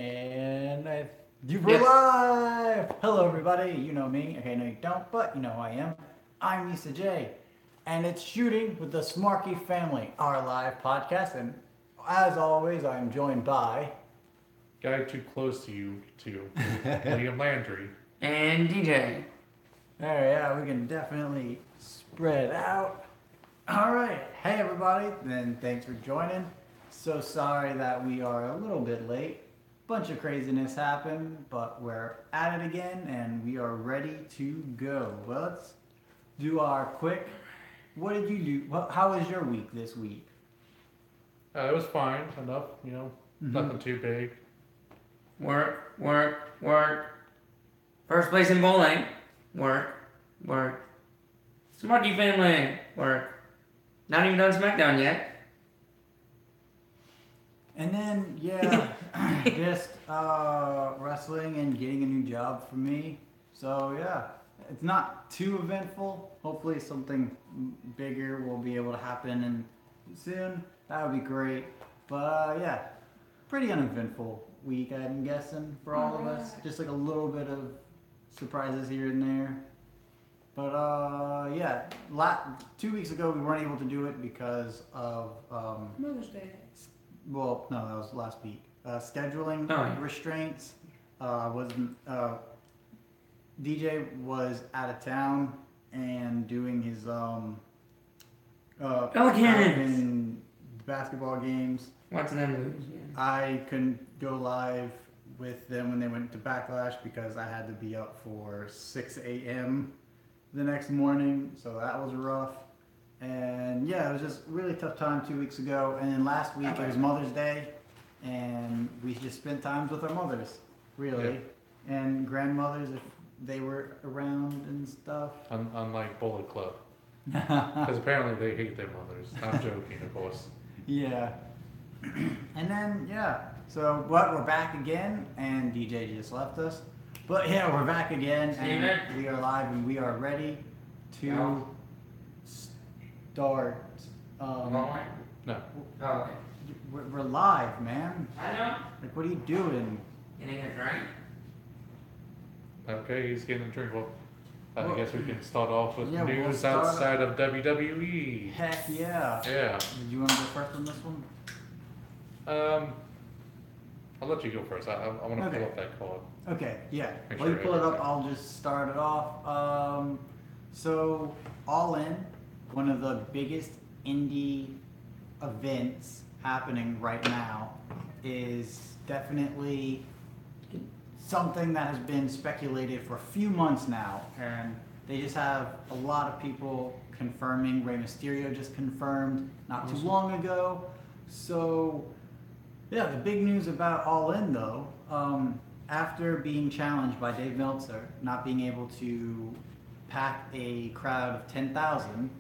And we're live! Hello, everybody. You know me. Okay, no, you don't, but you know who I am. I'm Issa J. And it's Shooting with the Smarky family, our live podcast. And as always, I'm joined by. Guy too close to you, Liam Landry. And DJ. There, yeah, we can definitely spread out. All right. Hey, everybody. Then thanks for joining. So sorry that we are a little bit late. Bunch of craziness happened, but we're at it again and we are ready to go. Well, let's do our quick. What did you do? How was your week this week? It was fine enough, nothing too big. Work. First place in bowling. Work. Smarky family. Work. Not even done SmackDown yet. And then, just wrestling and getting a new job for me. So, yeah, it's not too eventful. Hopefully something bigger will be able to happen soon. That would be great. But, yeah, pretty uneventful week, I'm guessing, for all of us. Just like a little bit of surprises here and there. But, 2 weeks ago we weren't able to do it because of... Mother's Day. Well, no, that was last week. Scheduling restraints. DJ was out of town and doing his Pelicans basketball games. Watching them lose. Yeah. I couldn't go live with them when they went to Backlash because I had to be up for 6 a.m. the next morning, so that was rough. And yeah, it was just a really tough time 2 weeks ago. And then last week it was Mother's Day, and we just spent times with our mothers, really, and grandmothers if they were around and stuff. Unlike Bullet Club, because apparently they hate their mothers. I'm joking, of course. Yeah. And then so we're back again, and DJ just left us. But yeah, we're back again, and we are live, and we are ready to. Start. No. No. Oh, okay. We're live, man. I know. Like, what are you doing? Getting a drink? Okay, he's getting a drink. Well, Well, I guess we can start off with we'll news start outside of WWE. Heck yeah. Yeah. Did you want to go first on this one? I'll let you go first. I want to pull up that card. Okay, yeah. Make While you sure pull it up, everything- I'll just start it off. So, All In, one of the biggest indie events happening right now, is definitely something that has been speculated for a few months now, and they just have a lot of people confirming. Rey Mysterio just confirmed not too long ago. So, yeah, the big news about All In, though, after being challenged by Dave Meltzer, not being able to pack a crowd of 10,000,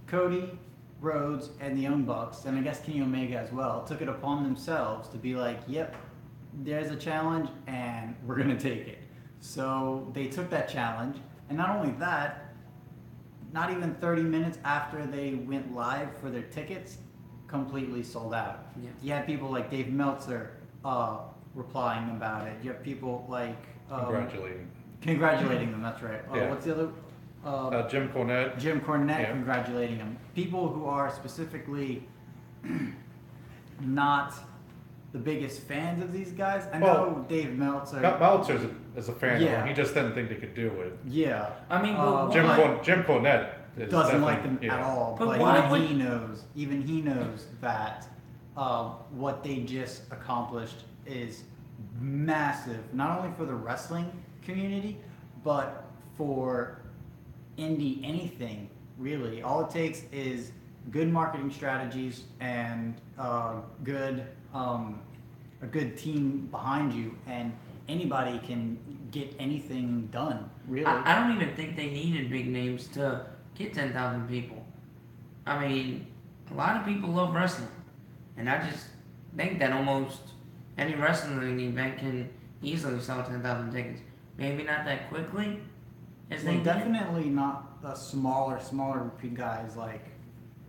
Cody Rhodes and the Young Bucks, and I guess Kenny Omega as well, took it upon themselves to be like, yep, there's a challenge and we're going to take it. So they took that challenge, and not only that, not even 30 minutes after they went live for their tickets, completely sold out. Yeah. You had people like Dave Meltzer replying about it. You have people like... Congratulating them, that's right. Yeah. What's the other... Jim Cornette. Jim Cornette congratulating him. People who are specifically not the biggest fans of these guys. I know Dave Meltzer. Meltzer is a fan of Yeah. them. He just didn't think they could do it. Yeah. I mean, Jim Cornette doesn't like them yeah. at all. But But even he knows that what they just accomplished is massive, not only for the wrestling community, but for indie anything, really. All it takes is good marketing strategies and a good team behind you, and anybody can get anything done, really. I don't even think they needed big names to get 10,000 people. I mean, a lot of people love wrestling, and I just think that almost any wrestling event can easily sell 10,000 tickets. Maybe not that quickly as they did. Definitely not the smaller guys like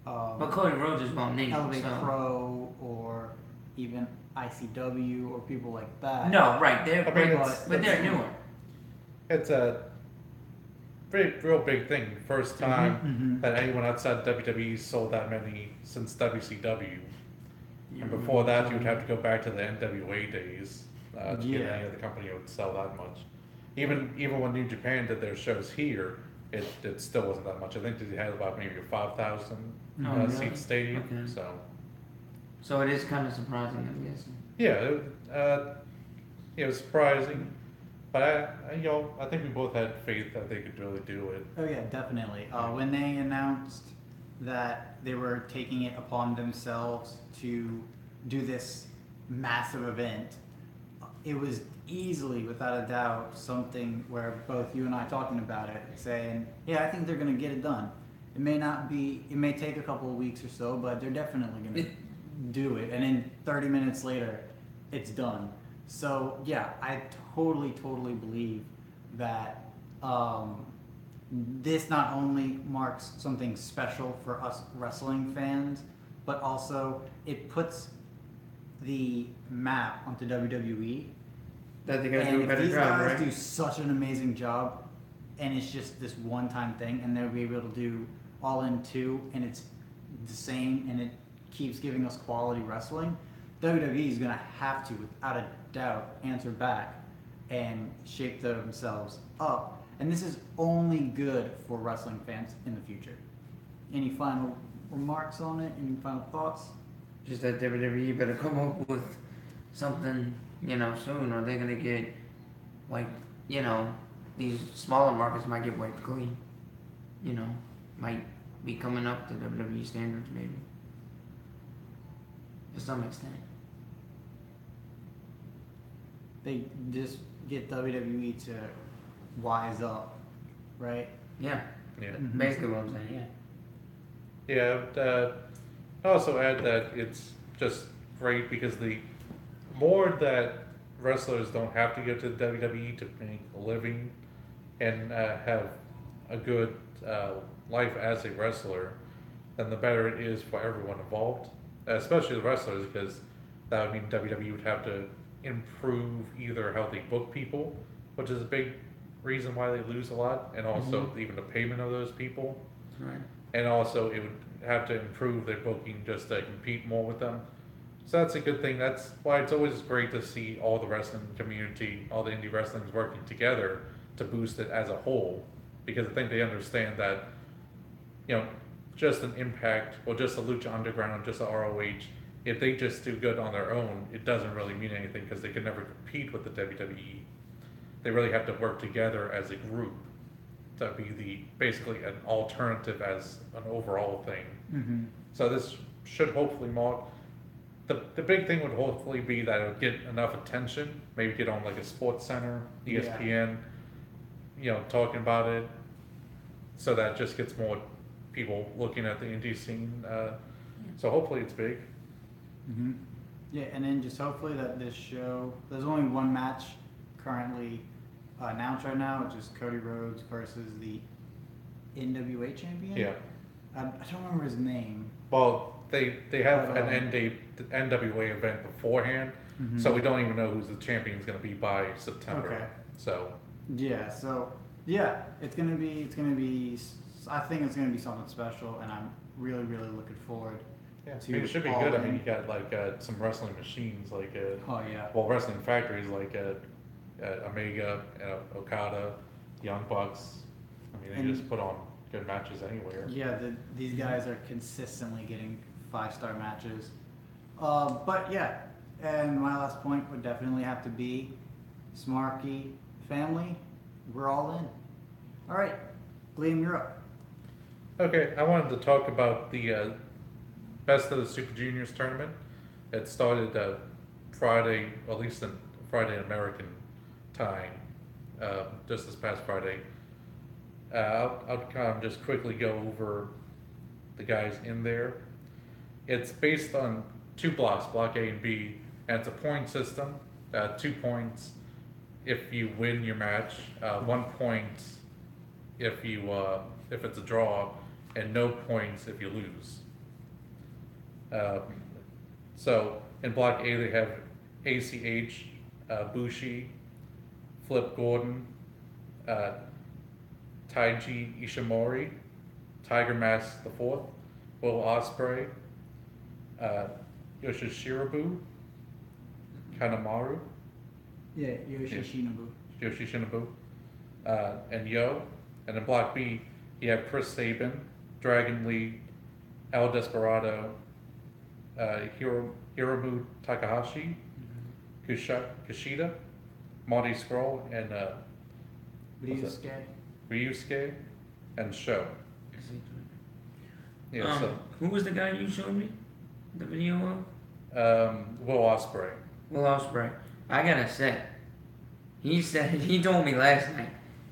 But Cody Rhodes is well named. Elevate So. Pro or even ICW or people like that. No, right. They're I mean, but they're newer. It's a real big thing. First time Mhm. that anyone outside WWE sold that many since WCW. Yeah. And before that, you'd have to go back to the NWA days to get Yeah. any other company that would sell that much. Even when New Japan did their shows here, it still wasn't that much. I think they had about maybe a 5,000 Oh, really? seat stadium. Okay. So it is kind of surprising, I'm guessing. yeah, it was surprising, but I think we both had faith that they could really do it. Oh yeah, definitely. When they announced that they were taking it upon themselves to do this massive event, it was easily, without a doubt, something where both you and I talking about it, saying, yeah, I think they're gonna get it done. It may take a couple of weeks or so, but they're definitely gonna do it. And then 30 minutes later, it's done. So yeah, I totally believe that this not only marks something special for us wrestling fans, but also it puts the map onto WWE. That they gotta And do a if better these job, guys right? do such an amazing job, and it's just this one-time thing, and they'll be able to do All In 2, and it's the same, and it keeps giving us quality wrestling, WWE is gonna have to, without a doubt, answer back and shape themselves up. And this is only good for wrestling fans in the future. Any final remarks on it? Any final thoughts? Just that WWE better come up with something, soon, or they're gonna get, like, these smaller markets might get wiped clean. Might be coming up to WWE standards, maybe. To some extent. They just get WWE to wise up, right? Yeah, Yeah. Mhm. basically what I'm saying, yeah. Yeah, I also add that it's just great because the more that wrestlers don't have to go to the WWE to make a living and have a good life as a wrestler, then the better it is for everyone involved, especially the wrestlers, because that would mean WWE would have to improve either how they book people, which is a big reason why they lose a lot, and also even the payment of those people. Right. And also it would have to improve their booking just to compete more with them. So that's a good thing. That's why it's always great to see all the wrestling community, all the indie wrestlings working together to boost it as a whole, because I think they understand that, just an Impact or just a Lucha Underground, just a ROH, if they just do good on their own, it doesn't really mean anything because they can never compete with the WWE. They really have to work together as a group to be basically an alternative as an overall thing. Mm-hmm. So this should hopefully mark, the big thing would hopefully be that it would get enough attention, maybe get on like a Sports Center, ESPN, talking about it, so that just gets more people looking at the indie scene. So hopefully it's big. Mm-hmm. Yeah, and then just hopefully that this show, there's only one match currently announced right now, which is Cody Rhodes versus the NWA champion. Yeah. I don't remember his name. Well, they have But, an NWA event beforehand, Mhm. so we don't even know who the champion is going to be by September. Okay. So Yeah, so yeah, it's gonna be. I think it's gonna be something special, and I'm really looking forward. yeah, To it should be all good. I in. mean, you got like some wrestling machines, like Oh yeah. wrestling factories like Omega, Okada, Young Bucks. I mean, they And- just put on good matches anywhere. Yeah, these guys are consistently getting 5-star matches. But yeah, and my last point would definitely have to be Smarky family. We're all in. All right, Liam, you're up. Okay, I wanted to talk about the Best of the Super Juniors tournament. It started Friday, or at least in Friday American time, just this past Friday. I'll kind of just quickly go over the guys in there. It's based on 2 blocks, Block A and B, and it's a point system. 2 points if you win your match, 1 point if it's a draw, and no points if you lose. So in Block A they have ACH, Bushi, Flip Gordon, uh, Taiji Ishimori, Tiger Mask the Fourth, Will Ospreay, uh, Yoshishirabu, Kanemaru, Yeah, Yoshishinobu. Yoshishinabu, and Yo. And in Block B, you have Chris Sabin, Dragon Lee, El Desperado, Hiromu Takahashi, Kushida, Marty Scroll, and Ryusuke. Ryusuke, and Sho. Yeah, Who was the guy you showed me the video of? Will Ospreay. Will Ospreay. I gotta say, he told me last night.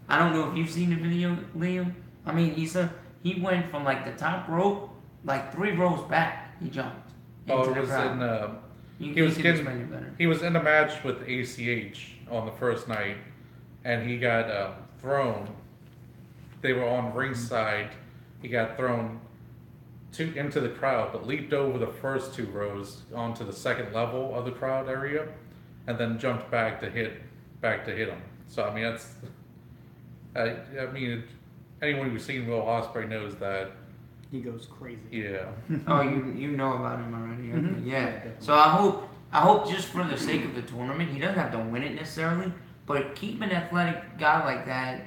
I don't know if you've seen the video, Liam. I mean, he went from like the top rope, like 3 rows back. He jumped. Oh, into it was the crowd. in. You can explain it better. He was in a match with ACH on the first night, and he got thrown. They were on ringside. He got thrown into the crowd, but leaped over the first 2 rows onto the second level of the crowd area, and then jumped back to hit him. So I mean, that's. I mean, anyone who's seen Will Ospreay knows that. He goes crazy. Yeah. Oh, you know about him already. Okay. Mhm. Yeah. Yeah, So I hope just for the sake of the tournament, he doesn't have to win it necessarily, but keep an athletic guy like that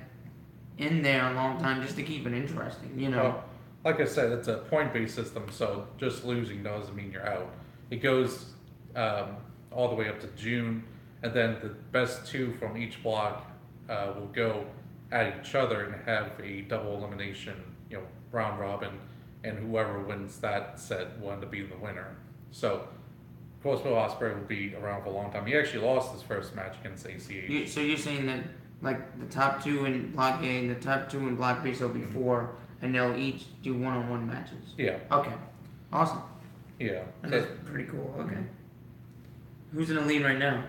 in there a long time just to keep it interesting. You know. Well, like I said, it's a point-based system, so just losing doesn't mean you're out. It goes all the way up to June, and then the best 2 from each block will go at each other and have a double elimination, round robin, and whoever wins that set will end up being the winner. So, of course, Will Ospreay will be around for a long time. He actually lost his first match against ACH. So you're saying that like the top 2 in Block A and the top 2 in Block B, so it'll be 4, and they'll each do one-on-one matches. Yeah. Okay. Awesome. Yeah. That's pretty cool. Okay. Who's in the lead right now?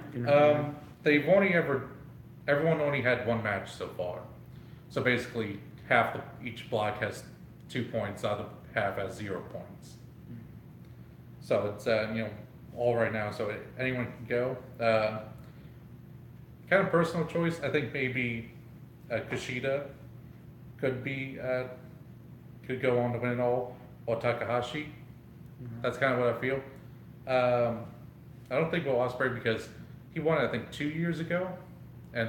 They've everyone only had 1 match so far. So basically, each block has 2 points, the other half has 0 points. So it's all right now. So anyone can go. Kind of personal choice. I think maybe Kushida could go on to win it all, or Takahashi. Mm-hmm. That's kind of what I feel. I don't think Will Ospreay, because he won it, I think 2 years ago, and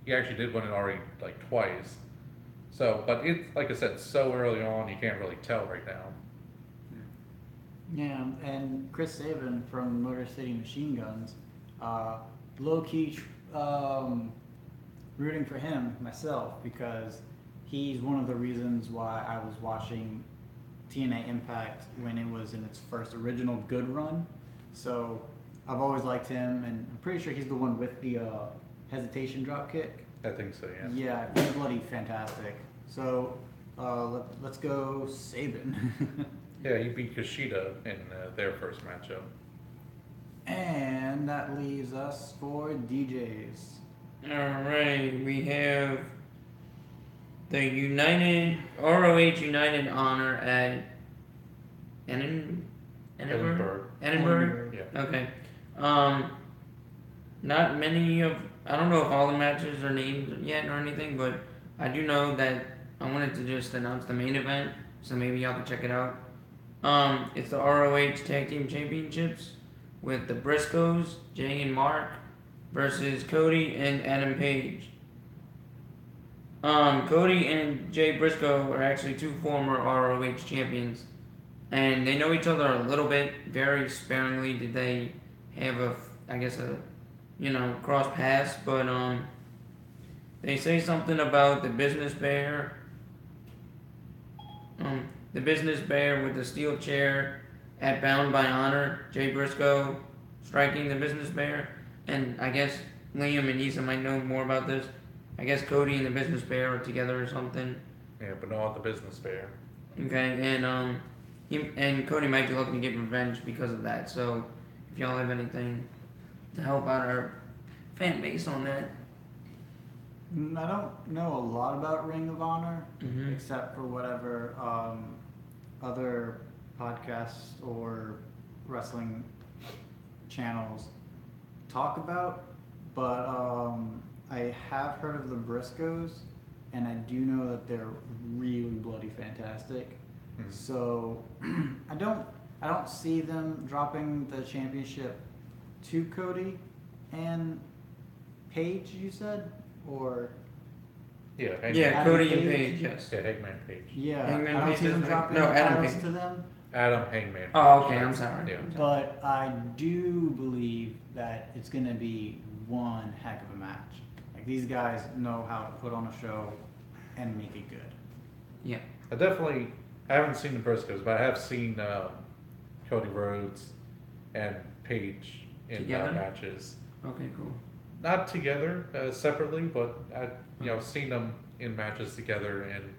he actually did win it already like twice. So, but it's like I said, so early on, you can't really tell right now. Yeah, and Chris Sabin from Motor City Machine Guns, low key rooting for him myself, because he's one of the reasons why I was watching TNA Impact when it was in its first original good run. So I've always liked him, and I'm pretty sure he's the one with the hesitation drop kick. I think so, yeah. Yeah, he's bloody fantastic. So let's go Sabin. Yeah, he beat Kushida in their first matchup. And that leaves us for DJs. Alright, we have the ROH United Honor at Edinburgh? Yeah. Okay. Not many I don't know if all the matches are named yet or anything, but I do know that I wanted to just announce the main event, so maybe y'all can check it out. It's the ROH Tag Team Championships with the Briscoes, Jay and Mark, versus Cody and Adam Page. Cody and Jay Briscoe are actually 2 former ROH champions, and they know each other a little bit. Very sparingly did they have a cross paths, but they say something about the business bear. The business bear with the steel chair at Bound by Honor, Jay Briscoe striking the business bear, and I guess Liam and Issa might know more about this. I guess Cody and the business bear are together or something. Yeah, but not the business bear. Okay, and Cody might be looking to get revenge because of that. So if y'all have anything to help out our fan base on that. I don't know a lot about Ring of Honor, Mhm. except for whatever other podcasts or wrestling channels talk about, but I have heard of the Briscoes, and I do know that they're really bloody fantastic. Mhm. So I don't see them dropping the championship to Cody and Paige. You said, or Yeah, Hangman. Yeah, Adam Cody and Page? Paige, yes. Yeah, Hangman Page. yeah, Hangman I don't Page see them is- dropping no, the Adam titles Page. to them. Adam Hangman. Oh, Page. okay, I'm sorry. Yeah. But I do believe that it's going to be one heck of a match. Like, these guys know how to put on a show and make it good. Yeah. I haven't seen the Briscoes, but I have seen Cody Rhodes and Paige in Together? matches. Okay, cool. Not together, separately, but I've seen them in matches together, and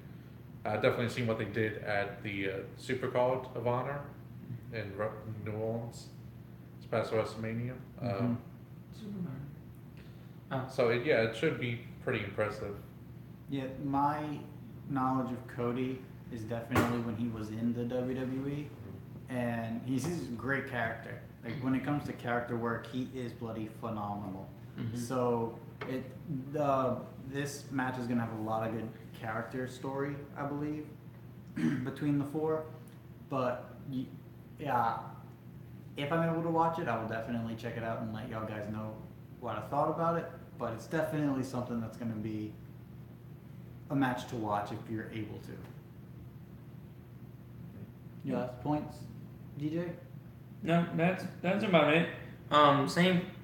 definitely seen what they did at the Supercard of Honor in New Orleans, this past WrestleMania. Mhm. Superman. Oh, So it should be pretty impressive. Yeah, my knowledge of Cody is definitely when he was in the WWE, and he's a great character. Like, when it comes to character work, he is bloody phenomenal. mhm. So this match is gonna have a lot of good character story, I believe, between the four. But yeah, if I'm able to watch it, I will definitely check it out and let y'all guys know what I thought about it. But it's definitely something that's gonna be a match to watch if you're able to. Yeah, points, DJ. No, that's about it.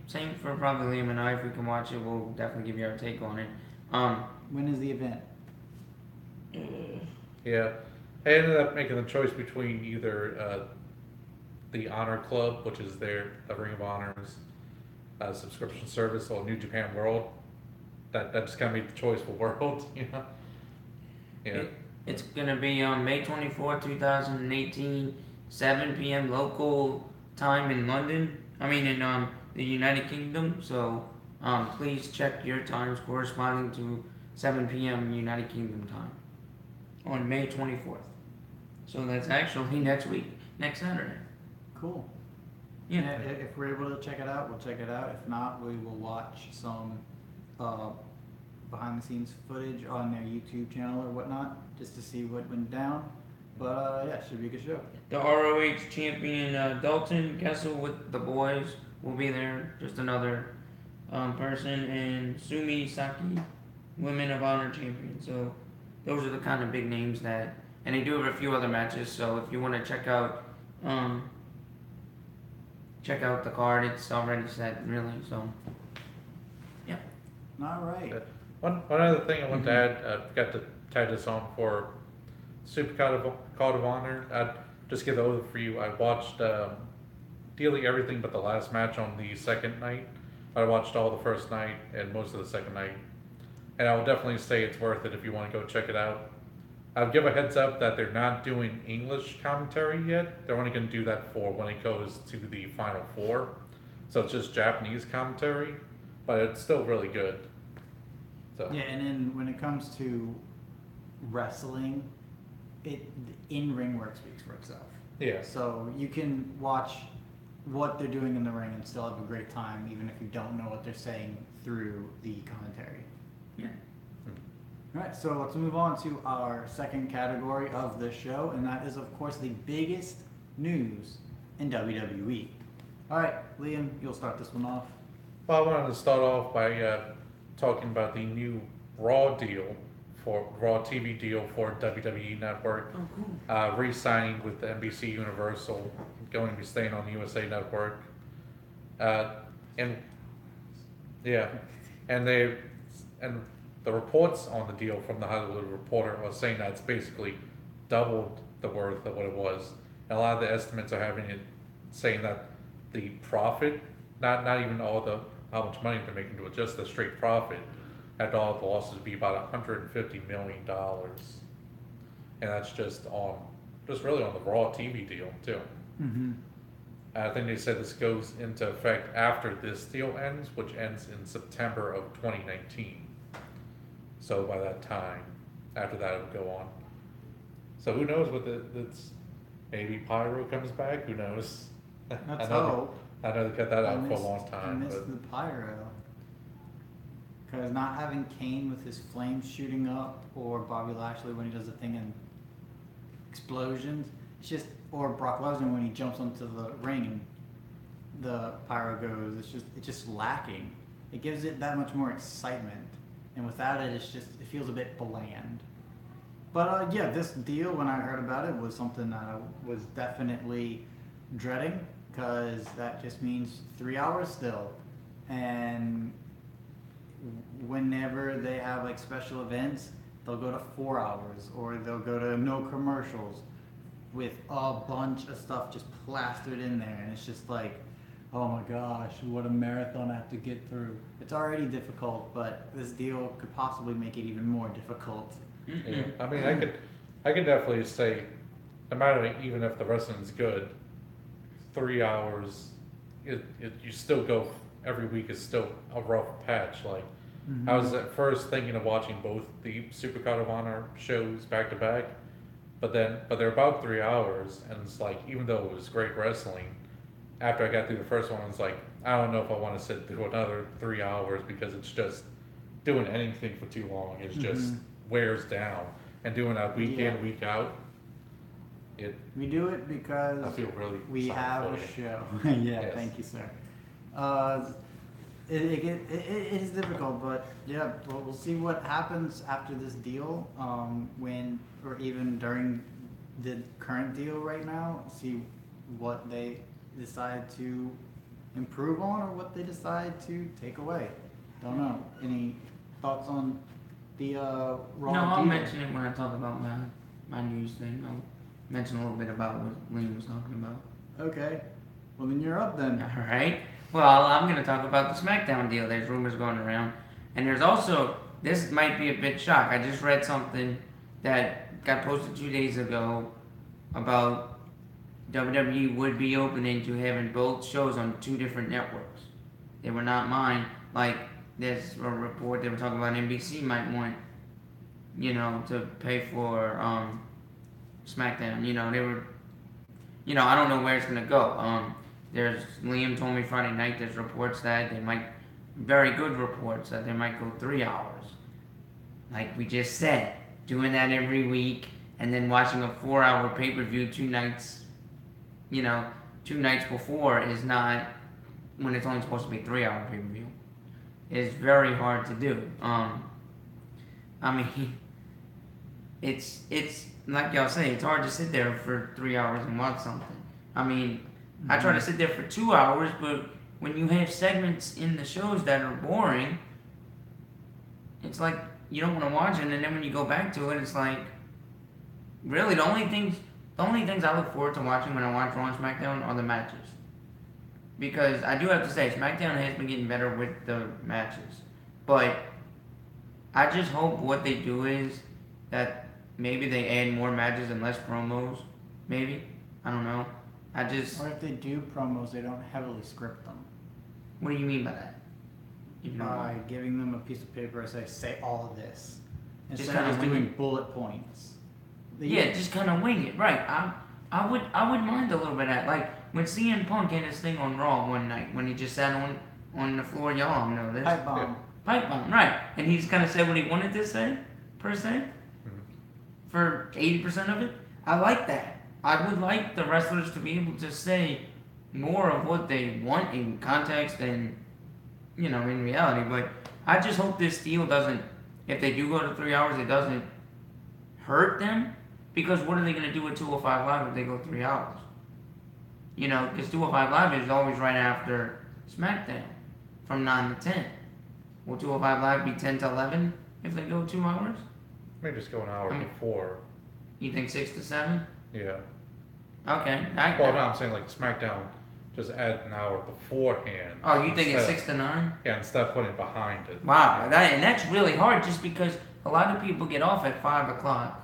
Same for probably Liam and I. If we can watch it, we'll definitely give you our take on it. When is the event? Yeah, I ended up making the choice between either the Honor Club, which is the Ring of Honor's subscription service, or New Japan World. That just kind of made the choice for World, you know. Yeah. It's gonna be on May 24th, 2018, 7 p.m. local time in London. I mean, in the United Kingdom. So please check your times corresponding to 7 p.m. United Kingdom time on May 24th. So that's actually next week, next Saturday. Cool. Yeah. If we're able to check it out, we'll check it out. If not, we will watch some behind the scenes footage on their YouTube channel or whatnot, just to see what went down. But yeah, it should be a good show. The ROH champion Dalton Kessel with the boys will be there. Just another person, and Sumi Saki, Women of Honor champion. So those are the kind of big names that, and they do have a few other matches. So if you want to check out the card, it's already set really. So All right. One other thing I want to add, I forgot to tag this on for Super Card of Honor. I'd just give the overview. I watched nearly everything but the last match on the second night. I watched all the first night and most of the second night. And I would definitely say it's worth it if you want to go check it out. I'll give a heads up that they're not doing English commentary yet. They're only going to do that for when it goes to the Final Four. So it's just Japanese commentary, but it's still really good. So. Yeah, and then when it comes to wrestling, the in-ring work speaks for itself. Yeah. So you can watch what they're doing in the ring and still have a great time, even if you don't know what they're saying through the commentary. yeah. All right, so let's move on to our second category of the show, and that is, of course, the biggest news in WWE. All right, Liam, you'll start this one off. Well, I wanted to start off by talking about the new Raw TV deal for WWE Network. Oh, cool. Re-signing with the NBC Universal, going to be staying on the USA Network. And the reports on the deal from the Hollywood Reporter was saying that it's basically doubled the worth of what it was. And a lot of the estimates are having it saying that the profit, not even all the how much money they're making to it, just the straight profit, after all the losses, be about $150 million. And that's just really on the Raw TV deal too. Mm-hmm. I think they said this goes into effect after this deal ends, which ends in September of 2019. So by that time, after that, it'll go on. So who knows what it's maybe Pyro comes back, who knows? Let's hope. I know they cut that I out for a missed- long I time, missed but the pyro. Because not having Kane with his flames shooting up, or Bobby Lashley when he does the thing in explosions, it's just, or Brock Lesnar when he jumps onto the ring and the pyro goes, it's just lacking. It gives it that much more excitement, and without it, it feels a bit bland. But yeah, this deal, when I heard about it, was something that I was definitely dreading, because that just means 3 hours still. And whenever they have like special events, they'll go to 4 hours, or they'll go to no commercials with a bunch of stuff just plastered in there. And it's just like, oh my gosh, what a marathon I have to get through. It's already difficult, but this deal could possibly make it even more difficult. yeah. I mean, I could definitely say, no matter even if the wrestling's good, 3 hours, you still go every week is still a rough patch. Like, I was at first thinking of watching both the Supercard of Honor shows back to back, but they're about 3 hours, and it's like, even though it was great wrestling, after I got through the first one, it's like, I don't know if I want to sit through another 3 hours, because it's just doing anything for too long. It just wears down, and doing that week in, week out. We do it because I feel really we sorry have for a you. show. Yes. Thank you, sir. It is difficult, but yeah, we'll see what happens after this deal, when, or even during the current deal right now, see what they decide to improve on, or what they decide to take away. Don't know. Any thoughts on the Raw No, deal? I'll mention it when I talk about my news thing. I'll mention a little bit about what Liam was talking about. Okay. Well, then you're up then. All right. Well, I'm going to talk about the SmackDown deal. There's rumors going around. And there's also, this might be a bit shock. I just read something that got posted 2 days ago about WWE would be opening to having both shows on 2 different networks. They were not mine. Like, there's a report they were talking about NBC might want, to pay for SmackDown. They were, I don't know where it's going to go. Liam told me Friday night, there's reports that they might, very good reports, that they might go 3 hours. Like we just said, doing that every week, and then watching a 4-hour pay-per-view 2 nights, 2 nights before is not, when it's only supposed to be a 3-hour pay-per-view. It's very hard to do. I mean, it's like y'all say, it's hard to sit there for 3 hours and watch something. I mean, I try to sit there for 2 hours, but when you have segments in the shows that are boring, it's like you don't want to watch it, and then when you go back to it, it's like, really, the only things I look forward to watching when I watch Raw and SmackDown are the matches. Because I do have to say, SmackDown has been getting better with the matches. But I just hope what they do is that maybe they add more matches and less promos. Maybe. I don't know. Or if they do promos, they don't heavily script them. What do you mean by that? By giving them a piece of paper and say all of this. Just Instead of kinda just wing doing it. bullet points. Just kind of wing it. Right. I would mind a little bit of that. Like, when CM Punk had his thing on Raw one night, when he just sat on the floor, y'all know this. Pipe bomb. Yeah. Pipe bomb, right. And he just kind of said what he wanted to say, per se, for 80% of it. I like that. I would like the wrestlers to be able to say more of what they want in context and, in reality. But I just hope this deal doesn't, if they do go to 3 hours, it doesn't hurt them. Because what are they going to do with 205 Live if they go 3 hours? Because 205 Live is always right after SmackDown, from 9 to 10. Will 205 Live be 10 to 11 if they go 2 hours? Maybe just go an hour before. You think 6 to 7? Yeah. Okay. Well, no, I'm saying like SmackDown, just add an hour beforehand. Oh, you think it's instead- 6 to 9? Yeah, instead of putting it behind it. Wow, and that's really hard just because a lot of people get off at 5 o'clock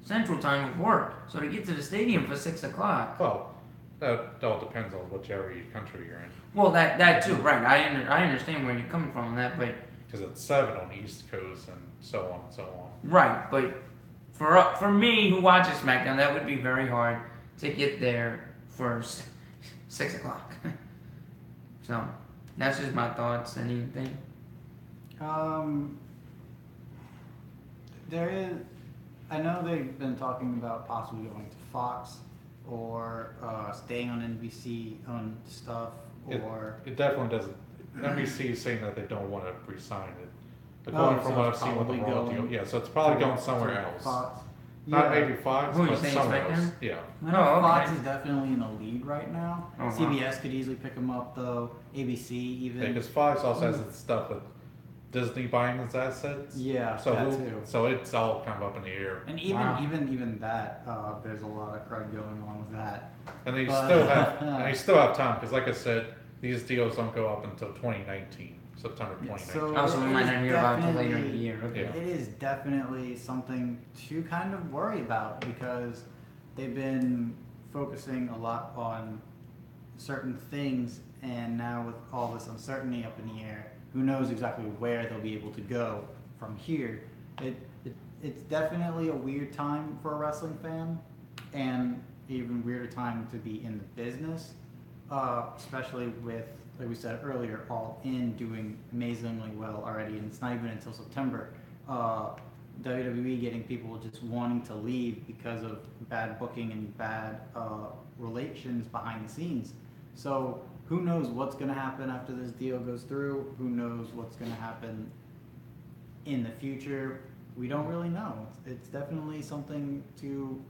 Central Time of work. So to get to the stadium for 6 o'clock. Well, that all depends on which area of country you're in. Well, that too, right. I understand where you're coming from on that, but... Because it's 7 on the East Coast and so on and so on. Right, but for me who watches SmackDown, that would be very hard to get there for 6 o'clock. So that's just my thoughts. Anything? There is. I know they've been talking about possibly going to Fox or staying on NBC on stuff, or It definitely doesn't. NBC is saying that they don't want to re-sign it. But Oh, going from so what it's I've seen with the probably royalty, going yeah, so it's probably going to somewhere else. Fox. Not Yeah. maybe Fox, Who, you but saying somewhere else. SmackDown? Yeah. I know Oh, Fox okay. is definitely in the lead right now. Oh, wow. CBS could easily pick them up though. ABC even. Because Fox also has its stuff with Disney buying its assets. Yeah, So that too. so it's all kind of up in the air. And even Wow. even that, there's a lot of crud going on with that. And they But- still have time because, like I said, these deals don't go up until 2019, September Yeah, 2019. Also, we it might is not hear about it later in the definitely- year. Okay. Yeah. It is definitely something to kind of worry about because they've been focusing a lot on certain things, and now with all this uncertainty up in the air, who knows exactly where they'll be able to go from here. It's definitely a weird time for a wrestling fan, and even weirder time to be in the business, especially with, like we said earlier, All In doing amazingly well already, and it's not even until September. WWE getting people just wanting to leave because of bad booking and bad relations behind the scenes. So who knows what's going to happen after this deal goes through? Who knows what's going to happen in the future? We don't really know. It's definitely something to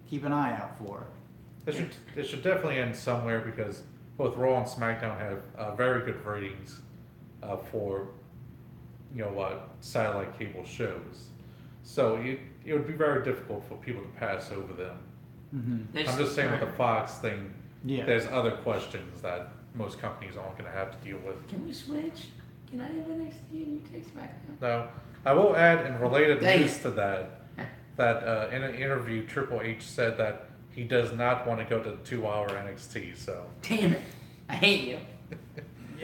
keep an eye out for. It should definitely end somewhere because both Raw and SmackDown have very good ratings for satellite cable shows. So it would be very difficult for people to pass over them. Mm-hmm. I'm just saying with the Fox thing, Yeah. there's other questions that most companies aren't going to have to deal with. Can we switch? Can I have an NXT and you take SmackDown? Now, I will add in related Dang news it. to that in an interview, Triple H said that he does not want to go to 2-hour NXT. So Damn it! I hate you.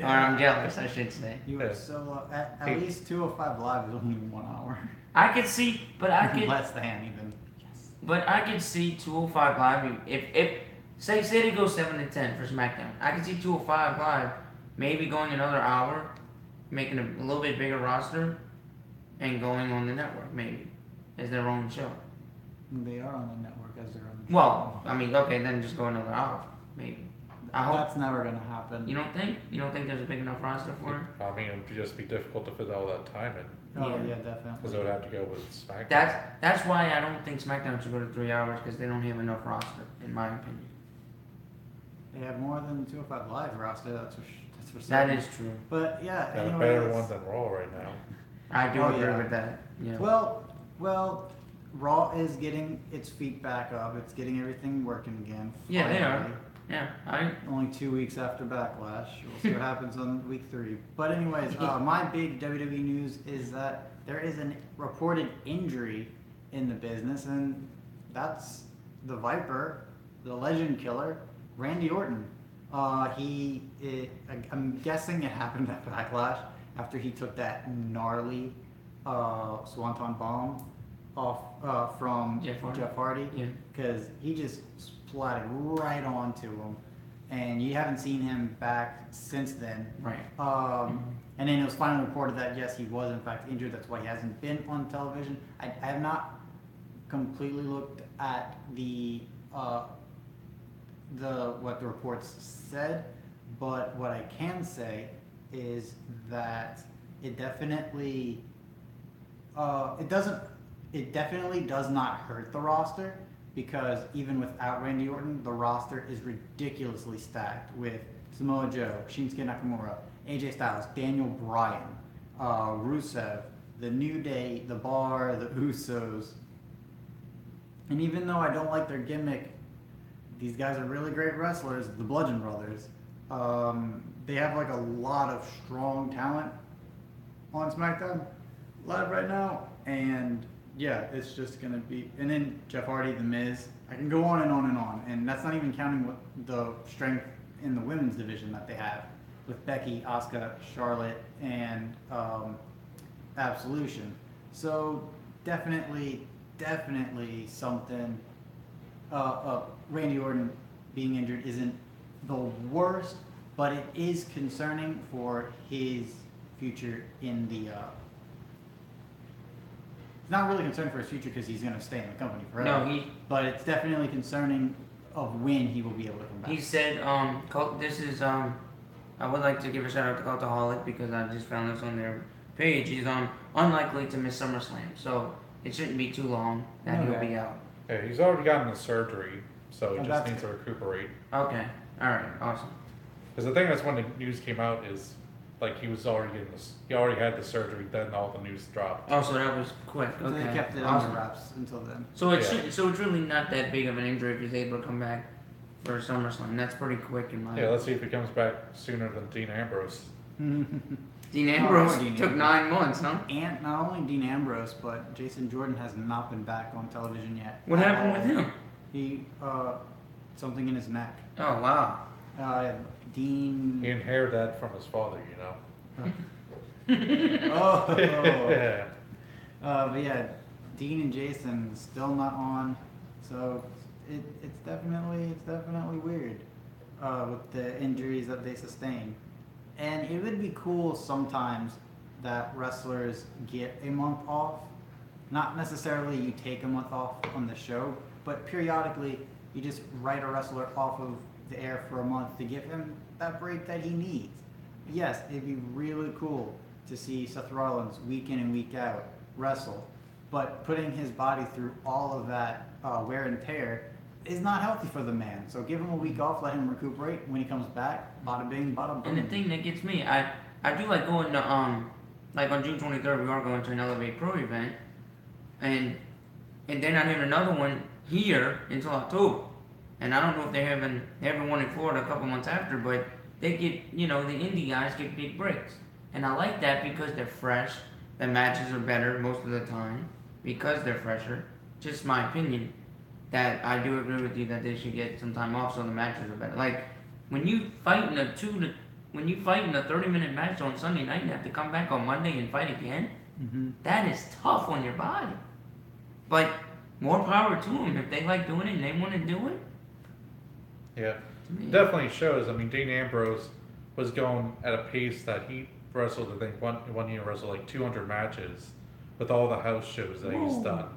Or I'm jealous, I should say. You Yeah. are so at Hey. least 205 Live is only 1 hour. I could see, but I could, Less than even. but I could see 205 Live. If say they go 7 to 10 for SmackDown, I could see 205 Live maybe going another hour, making a little bit bigger roster, and going on the network maybe as their own show. They are on the network as their own. Well, I mean, okay, then just go another hour maybe. I hope. That's never gonna happen. You don't think? You don't think there's a big enough roster for it? I mean, it would just be difficult to fit all that time in Oh Yeah. yeah, because definitely. it would have to go with SmackDown. That's why I don't think SmackDown should go to 3 hours because they don't have enough roster, in my opinion. They have more than 205 Live roster. That's for That certain. is true. But yeah, Got a anyways. better one than Raw right now. I do Oh, agree yeah. with that. Yeah. Well, Raw is getting its feet back up. It's getting everything working again. Yeah, they are. finally. Yeah. Only 2 weeks after Backlash. We'll see what happens on week 3. But anyways, my big WWE news is that there is a reported injury in the business, and that's the Viper, the Legend Killer, Randy Orton. I'm guessing it happened at Backlash after he took that gnarly Swanton bomb off from Jeff Hardy. Yeah. because he just splatted right onto him, and you haven't seen him back since then. Right. And then it was finally reported that yes, he was in fact injured. That's why he hasn't been on television. I have not completely looked at the what the reports said, but what I can say is that it definitely it definitely does not hurt the roster, because even without Randy Orton, the roster is ridiculously stacked with Samoa Joe, Shinsuke Nakamura, AJ Styles, Daniel Bryan, Rusev, The New Day, The Bar, The Usos. And even though I don't like their gimmick, these guys are really great wrestlers, the Bludgeon Brothers. They have like a lot of strong talent on SmackDown Live right now, and yeah, it's just gonna be. And then Jeff Hardy, The Miz. I can go on and on and on, and that's not even counting what the strength in the women's division that they have with Becky, Asuka, Charlotte, and Absolution. So definitely something. Randy Orton being injured isn't the worst but it is concerning for his future in the. It's not really concerned for his future because he's going to stay in the company forever. No, but it's definitely concerning of when he will be able to come back. he said, this is, I would like to give a shout out to Cultaholic because I just found this on their page. He's unlikely to miss SummerSlam, so it shouldn't be too long that he'll be out. Yeah, he's already gotten the surgery, so he Oh, just needs to recuperate. Okay, alright, awesome. Because the thing that's when the news came out is, like, he was already getting this. He already had the surgery. Then all the news dropped. Oh, so that was quick. So Okay, they kept it awesome. under wraps until then. So it's Yeah. so it's really not that big of an injury if he's able to come back for SummerSlam. That's pretty quick in my Yeah, let's see if he comes back sooner than Dean Ambrose. Dean Ambrose Dean took Ambrose. 9 months, huh? And not only Dean Ambrose, but Jason Jordan has not been back on television yet. What at happened all. with him? He something in his neck. Oh wow. Dean. He inherited that from his father, you know. Oh. Yeah. But yeah, Dean and Jason still not on, so it's definitely weird with the injuries that they sustain. And it would be cool sometimes that wrestlers get a month off. Not necessarily you take a month off on the show, but periodically you just write a wrestler off of the air for a month to give him that break that he needs. Yes, it'd be really cool to see Seth Rollins week in and week out wrestle, but putting his body through all of that wear and tear is not healthy for the man. So give him a week off, let him recuperate. When he comes back, bada bing, bada boom. And the thing that gets me, I do like going to like on June 23rd we are going to an Elevate Pro event, and they're not having another one here until October. And I don't know if they're having one in Florida a couple months after, but they get, the indie guys get big breaks. And I like that because they're fresh, the matches are better most of the time, because they're fresher. Just my opinion, that I do agree with you that they should get some time off so the matches are better. Like, when you fight in a 30-minute match on Sunday night and have to come back on Monday and fight again, that is tough on your body. But more power to them if they like doing it and they want to do it. Yeah. Definitely shows. I mean, Dean Ambrose was going at a pace that he wrestled, I think, one year wrestled like 200 matches with all the house shows that he's done.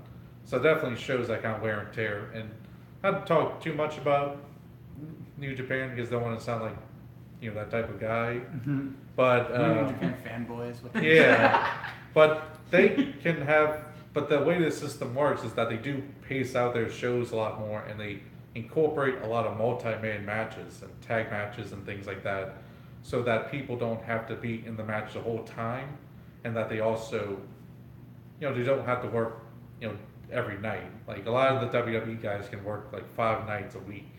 So it definitely shows that kind of wear and tear. And not to talk too much about New Japan because I don't want to sound like, that type of guy. But New Japan fanboys. yeah, but they can have. But the way the system works is that they do pace out their shows a lot more, and they incorporate a lot of multi-man matches and tag matches and things like that, so that people don't have to be in the match the whole time, and that they also, they don't have to work, every night. Like a lot of the WWE guys can work like 5 nights a week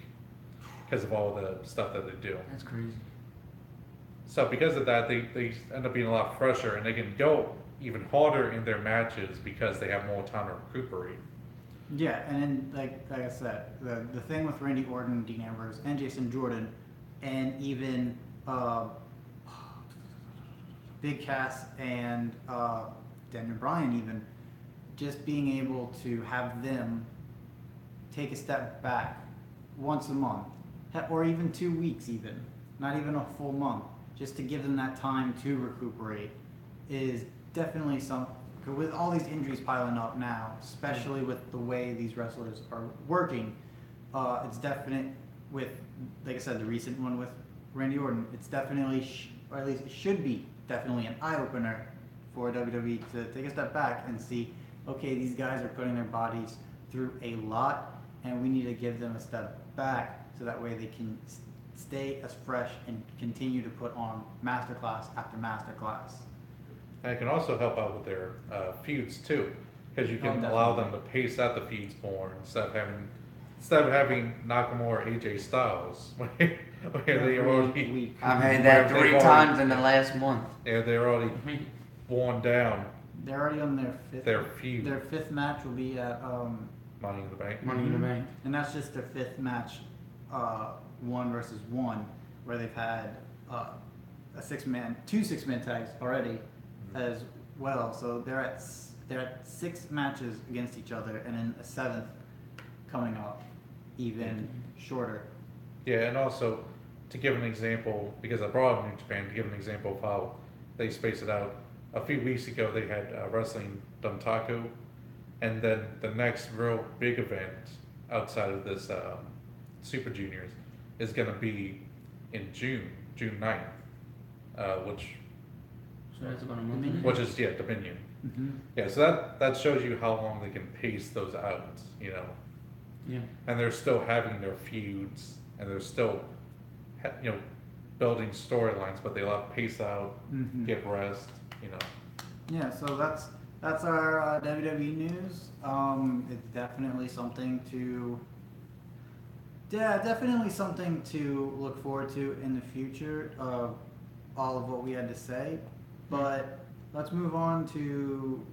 because of all the stuff that they do. That's crazy. So because of that, they end up being a lot fresher, and they can go even harder in their matches because they have more time to recuperate. Yeah, and then like I said, the thing with Randy Orton, Dean Ambrose, and Jason Jordan, and even Big Cass and Daniel Bryan, even just being able to have them take a step back once a month, or even 2 weeks, even not even a full month, just to give them that time to recuperate, is definitely something. With all these injuries piling up now, especially with the way these wrestlers are working, it's definite with, like I said, the recent one with Randy Orton. It's definitely, or at least it should be, definitely an eye-opener for WWE to take a step back and see, okay, these guys are putting their bodies through a lot, and we need to give them a step back so that way they can stay as fresh and continue to put on masterclass after masterclass. And it can also help out with their feuds too, because you can Oh, allow definitely. them to pace out the feuds more instead of having Nakamura, AJ Styles, where they already I've had that They've 3 already- times in the last month. they're already worn down. They're already on their fifth. Their feud. Their fifth match will be at Money in the Bank. Money in the Bank. and that's just their fifth match, 1 versus 1, where they've had two 6-man tags already, as well. So they're at 6 matches against each other, and then a 7th coming up, even shorter. Yeah, and also to give an example, because I brought up New Japan, to give an example of how they space it out. A few weeks ago, they had Wrestling Dontaku, and then the next real big event outside of this Super Juniors is going to be in June 9th, So that's about a month. and a half. which is Dominion. Mm-hmm. Yeah, so that shows you how long they can pace those out, you know. Yeah. And they're still having their feuds, and they're still, building storylines, but they let pace out, Mm-hmm. get rest, you know. Yeah, so that's our WWE news. It's definitely something to look forward to in the future of all of what we had to say. But let's move on to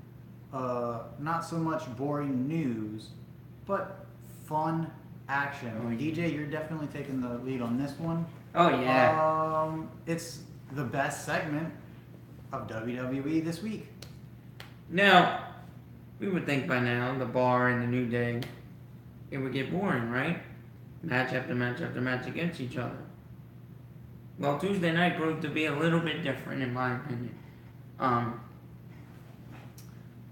not so much boring news, but fun action. Oh, yeah. DJ, you're definitely taking the lead on this one. Oh yeah. It's the best segment of WWE this week. Now, we would think by now the Bar and the New Day, it would get boring, right? Match after match after match against each other. Well, Tuesday night proved to be a little bit different, in my opinion.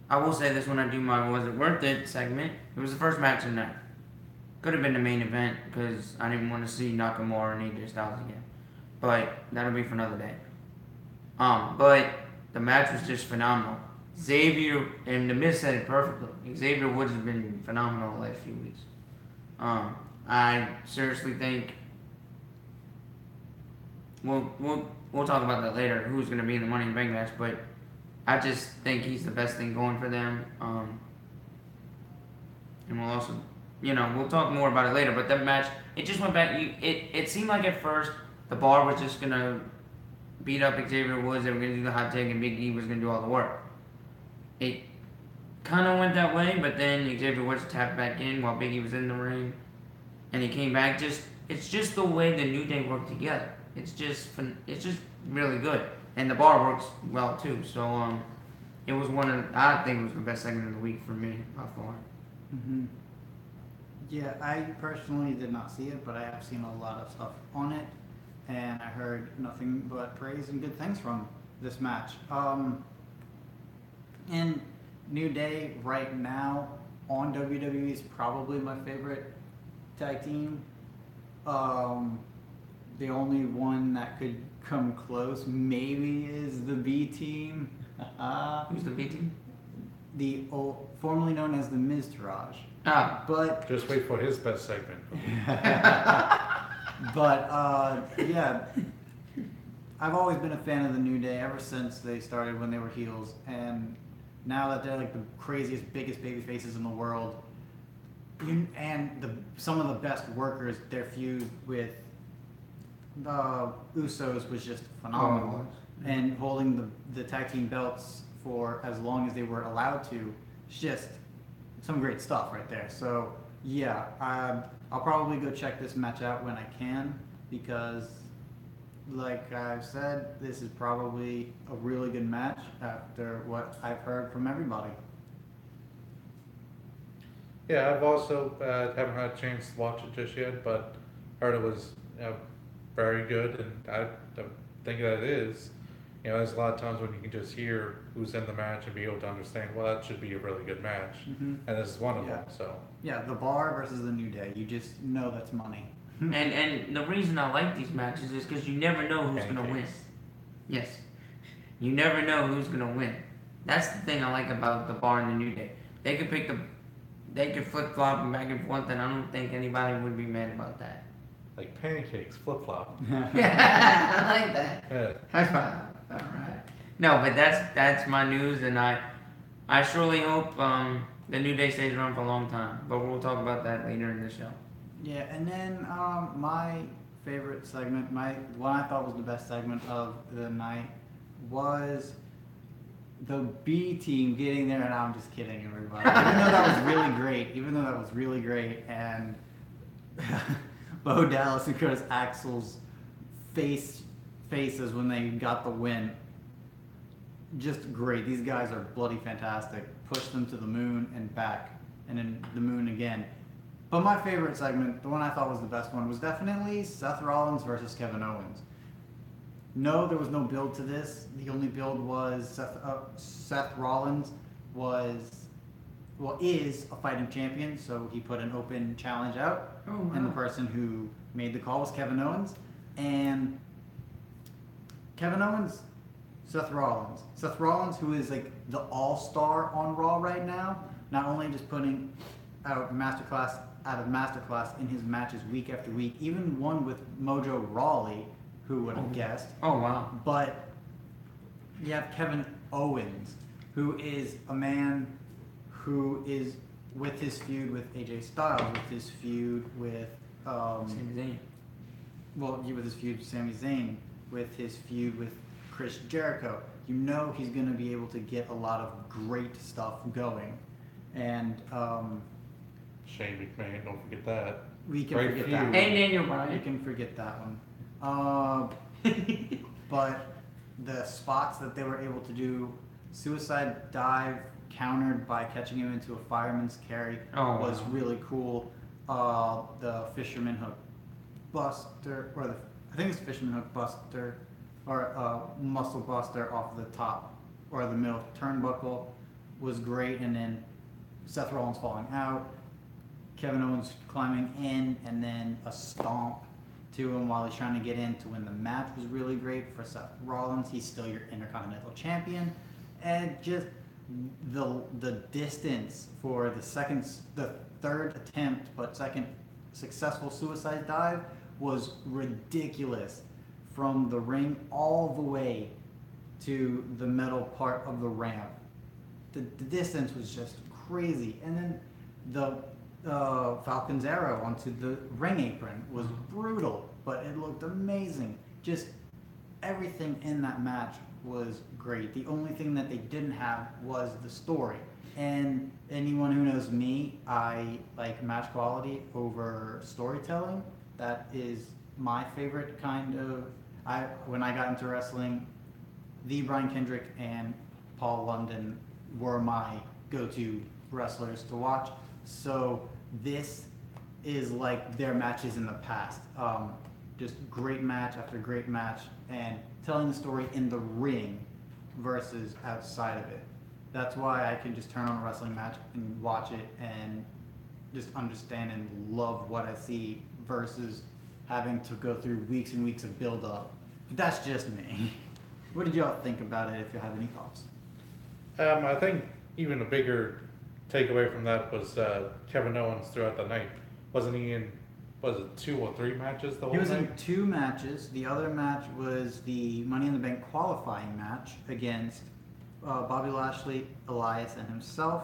I will say this when I do my "Was It Worth It" segment. It was the first match of the night. Could have been the main event because I didn't want to see Nakamura and AJ Styles again. But that'll be for another day. But the match was just phenomenal. Xavier, and The Miz said it perfectly. Xavier Woods has been phenomenal the last few weeks. I seriously think we'll talk about that later. Who's going to be in the Money in the Bank match? But I just think he's the best thing going for them. And we'll also, we'll talk more about it later. But that match, it just went back. It seemed like at first the Bar was just going to beat up Xavier Woods. They were going to do the hot take, and Big E was going to do all the work. It kind of went that way, but then Xavier Woods tapped back in while Big E was in the ring, and he came back. It's just the way the New Day work together. It's just really good, and the Bar works well too. So it was I think it was the best segment of the week for me by far. Mm-hmm. Yeah, I personally did not see it, but I have seen a lot of stuff on it, and I heard nothing but praise and good things from this match. And New Day right now on WWE is probably my favorite tag team. The only one that could come close maybe is the B Team. Who's the B team? The formerly known as the Miztourage. Ah, But Just wait for his best segment. yeah, I've always been a fan of the New Day ever since they started when they were heels, and now that they're like the craziest, biggest baby faces in the world, some of the best workers, their feud with the Usos was just phenomenal, and holding the tag team belts for as long as they were allowed to, it's just some great stuff right there. So yeah, I'll probably go check this match out when I can, because like I've said, this is probably a really good match after what I've heard from everybody. Yeah, I've also haven't had a chance to watch it just yet, but heard it was very good, and I think that it is. There's a lot of times when you can just hear who's in the match and be able to understand, well, that should be a really good match, and this is one of them. So Yeah, the Bar versus the New Day, you just know that's money. and the reason I like these matches is because you never know who's gonna win. Yes, you never know who's gonna win. That's the thing I like about the Bar and the New Day. They could flip flop and back and forth, and I don't think anybody would be mad about that. like pancakes, flip flop. Yeah, I like that. Yeah. High five. All right. No, but that's my news, and I surely hope the New Day stays around for a long time. But we'll talk about that later in the show. Yeah, and then my favorite segment, one I thought was the best segment of the night, was the B Team getting there. And I'm just kidding, everybody. Even though that was really great, and Bo Dallas and Curtis Axel's faces when they got the win, just great. These guys are bloody fantastic. Push them to the moon and back, and then the moon again. But my favorite segment, the one I thought was the best one, was definitely Seth Rollins versus Kevin Owens. No, there was no build to this. The only build was Seth Rollins is a fighting champion, so he put an open challenge out, Oh, wow. and the person who made the call was Kevin Owens, and Kevin Owens, Seth Rollins, who is like the all-star on Raw right now, not only just putting out masterclass in his matches week after week, even one with Mojo Rawley, who would have guessed. Oh, wow. But you have Kevin Owens, who is a man who is with his feud with AJ Styles, with his feud with Sami Zayn. with his feud with Sami Zayn, with his feud with Chris Jericho. You know he's going to be able to get a lot of great stuff going, and Shane McMahon, don't forget that. we can Great forget feud. that. And Daniel We Bryan. can forget that one. But the spots that they were able to do, suicide dive countered by catching him into a fireman's carry, Oh, was wow. really cool. The fisherman hook buster, I think it's fisherman hook buster, or muscle buster off the top or the middle turnbuckle was great. And then Seth Rollins falling out, Kevin Owens climbing in, and then a stomp to him while he's trying to get in to win the match was really great for Seth Rollins. He's still your Intercontinental Champion, and just the distance for the third attempt but second successful suicide dive was ridiculous, from the ring all the way to the metal part of the ramp. The distance was just crazy, and then the Falcon's arrow onto the ring apron was brutal, but it looked amazing. Just everything in that match was great. The only thing that they didn't have was the story. And anyone who knows me, I like match quality over storytelling. That is my favorite kind of. When I got into wrestling, the Brian Kendrick and Paul London were my go-to wrestlers to watch. So this is like their matches in the past. Just great match after great match, and telling the story in the ring versus outside of it. That's why I can just turn on a wrestling match and watch it and just understand and love what I see versus having to go through weeks and weeks of build-up. But that's just me. What did y'all think about it, if you have any thoughts? I think even a bigger takeaway from that was Kevin Owens throughout the night. Wasn't he in, was it 2 or 3 matches the whole He was night? in 2 matches. The other match was the Money in the Bank qualifying match against Bobby Lashley, Elias, and himself.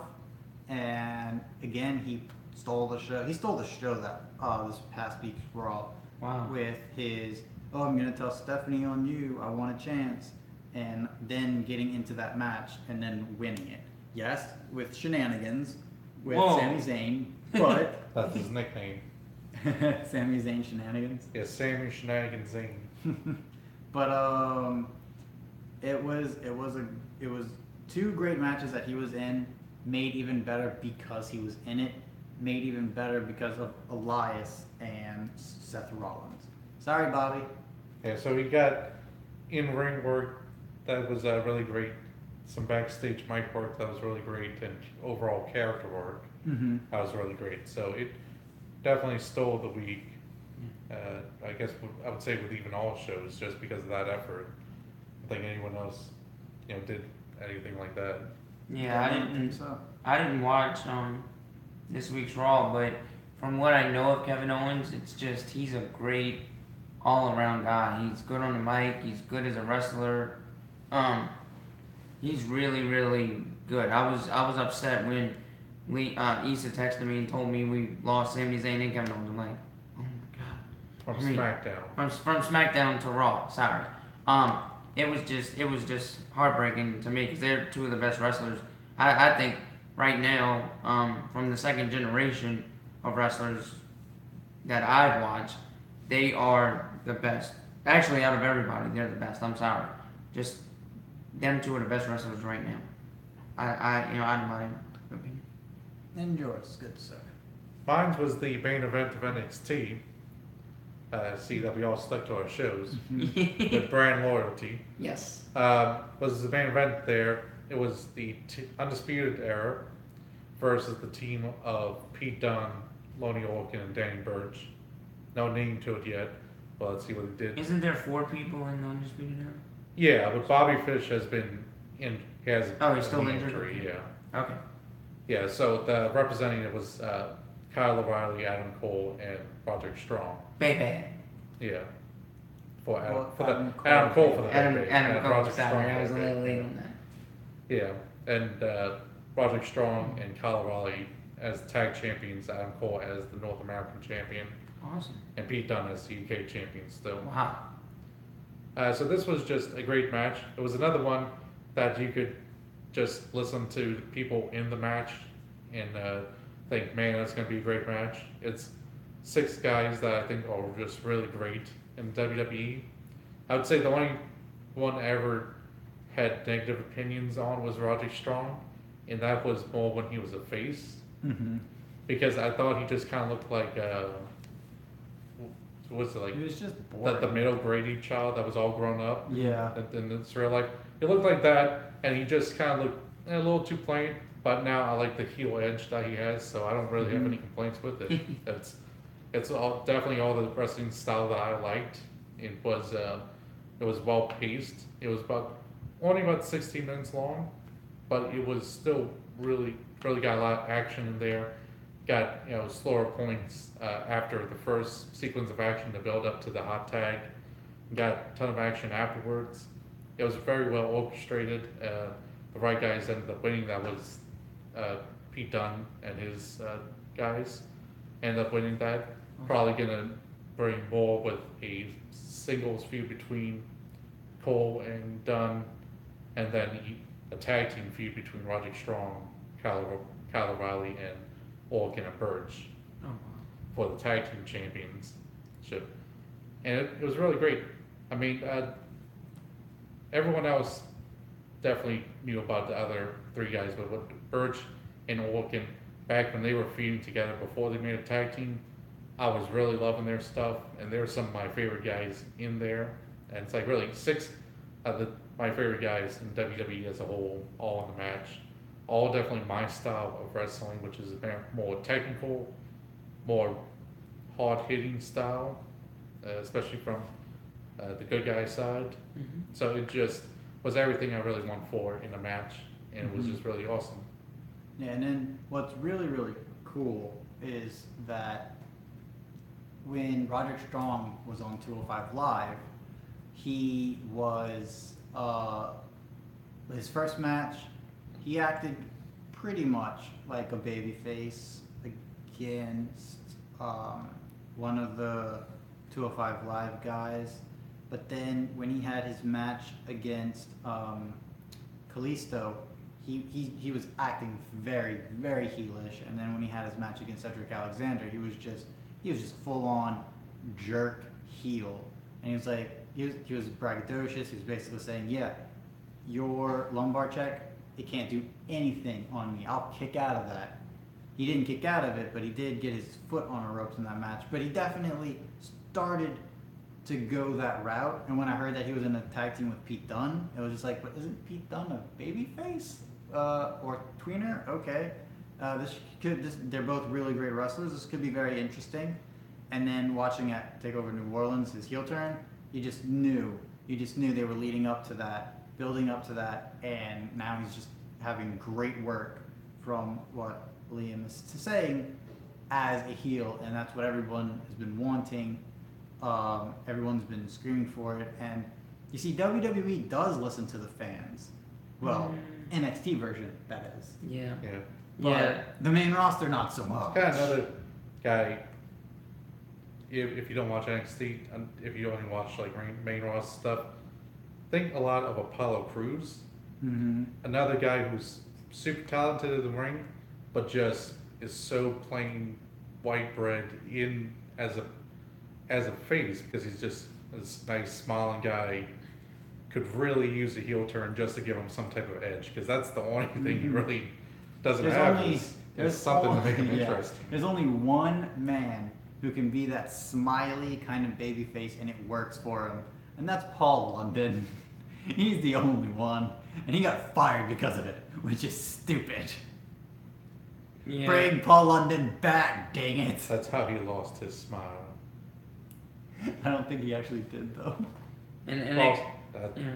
And again, he stole the show. He stole the show that this past week's Raw. Wow. With his, I'm going to tell Stephanie on you, I want a chance. And then getting into that match and then winning it. Yes, with shenanigans, with Whoa. Sami Zayn, but That's his nickname. Sami Zayn shenanigans. Yeah, Sammy Shenanigans Zane. But it was 2 great matches that he was in, made even better because he was in it, made even better because of Elias and Seth Rollins. Sorry, Bobby. Yeah, so he got in-ring work that was really great. Some backstage mic work that was really great, and overall character work Mm-hmm. that was really great. So it definitely stole the week. I guess I would say with even all shows, just because of that effort. I think anyone else, did anything like that. Yeah, I didn't. So. I didn't watch this week's Raw, but from what I know of Kevin Owens, it's just he's a great all-around guy. He's good on the mic. He's good as a wrestler. He's really, really good. I was upset when Issa texted me and told me we lost Sami Zayn and Kevin Owens. I'm like, oh my god. From SmackDown. From SmackDown to Raw. Sorry. It was just heartbreaking to me because they're 2 of the best wrestlers. I think right now, from the second generation of wrestlers that I've watched, they are the best. Actually, out of everybody, they're the best. I'm sorry. Just them 2 are the best wrestlers right now. I in my opinion. And yours, good sir. Mine was the main event of NXT. See that we all stuck to our shows with brand loyalty. Yes. Was the main event there? It was the Undisputed Era versus the team of Pete Dunne, Lonnie Orkin, and Danny Burch. No name to it yet, but let's see what it did. Isn't there 4 people in Undisputed Era? Yeah, but Bobby Fish has been in. He has He's still knee injured? injury. Yeah. Okay. Yeah. So the representing it was Kyle O'Reilly, Adam Cole, and Roderick Strong. Baby. Yeah. For Adam, Well, for the Adam Cole. Adam Cole for the Adam and Cole, Roderick sorry, Strong I was for a the little baby. late on that. Yeah, and Roderick Strong and Kyle O'Reilly as tag champions, Adam Cole as the North American champion, Awesome. and Pete Dunne as the UK champion still. Wow. So this was just a great match. It was another one that you could just listen to the people in the match and think, man, that's going to be a great match. It's 6 guys that I think are just really great in WWE. I would say the only one I ever had negative opinions on was Roderick Strong, and that was more when he was a face, Mm-hmm. because I thought he just kind of looked like, what was it, like He was just boring. the middle Brady child that was all grown up. Yeah. And it's real life. He looked like that, and he just kind of looked a little too plain. But now I like the heel edge that he has, so I don't really have any complaints with it. It's all definitely all the wrestling style that I liked. It was well paced. It was only about 16 minutes long, but it was still really got a lot of action in there. Got slower points after the first sequence of action to build up to the hot tag. Got a ton of action afterwards. It was very well orchestrated. The right guys ended up winning. That was Pete Dunne and his guys ended up winning that. Probably gonna bring more with a singles feud between Cole and Dunne, and then a tag team feud between Roderick Strong, Kyle O'Reilly, and Orkin and Burch Oh, wow. for the tag team championship, and it was really great. I mean, everyone else definitely knew about the other 3 guys, but with Burch and Orkin, back when they were feuding together before they made a tag team, I was really loving their stuff, and they're some of my favorite guys in there. And it's like really 6 of my favorite guys in WWE as a whole, all in the match. All definitely my style of wrestling, which is a bit more technical, more hard-hitting style, especially from the good guy side. Mm-hmm. So it just was everything I really want for in a match, and it was just really awesome. Yeah, and then what's really, really cool is that when Roderick Strong was on 205 Live, he was, his first match, he acted pretty much like a babyface against one of the 205 Live guys. But then when he had his match against Kalisto, he was acting very, very heelish. And then when he had his match against Cedric Alexander, he was just full on jerk heel. And he was like, he was braggadocious. He was basically saying, yeah, your lumbar check, it can't do anything on me. I'll kick out of that. He didn't kick out of it, but he did get his foot on the ropes in that match. But he definitely started to go that route. And when I heard that he was in a tag team with Pete Dunne, it was just like, but isn't Pete Dunne a babyface? Or tweener? Okay. They're both really great wrestlers. This could be very interesting. And then watching at TakeOver New Orleans, his heel turn, you just knew they were leading up to that, building up to that, and now he's just having great work from what Liam is saying as a heel, and that's what everyone has been wanting. Everyone's been screaming for it, and you see, WWE does listen to the fans. Well, NXT version, that is. Yeah. Yeah. But the main roster, not so much. Got another guy. If you don't watch NXT, and if you only watch like main roster stuff, think a lot of Apollo Crews. Mm-hmm. Another guy who's super talented in the ring, but just is so plain white bread in as a face, because he's just this nice smiling guy. Could really use a heel turn just to give him some type of edge, because that's the only thing he really doesn't have. There's something to make it yeah, interesting. there's only one man who can be that smiley kind of baby face and it works for him. And that's Paul London. He's the only one. And he got fired because of it, which is stupid. Yeah. Bring Paul London back, dang it. That's how he lost his smile. I don't think he actually did though. And Well, yeah.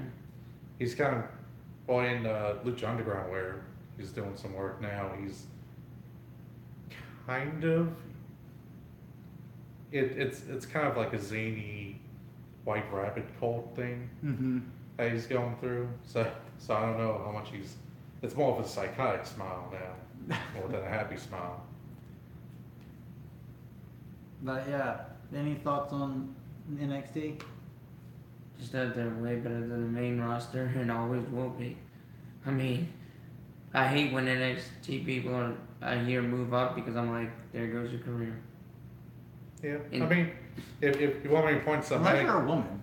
he's kind of, well, in Lucha Underground, where he's doing some work now, he's kind of, it's kind of like a zany white rabbit cult thing Mm-hmm. that he's going through. So I don't know how much it's more of a psychotic smile now, more than a happy smile. But yeah, any thoughts on NXT? Just that they're way better than the main roster and always will be. I mean, I hate when NXT people I hear move up because I'm like, there goes your career. Yeah, In- I mean, if you want me to point something, Unless you're a woman.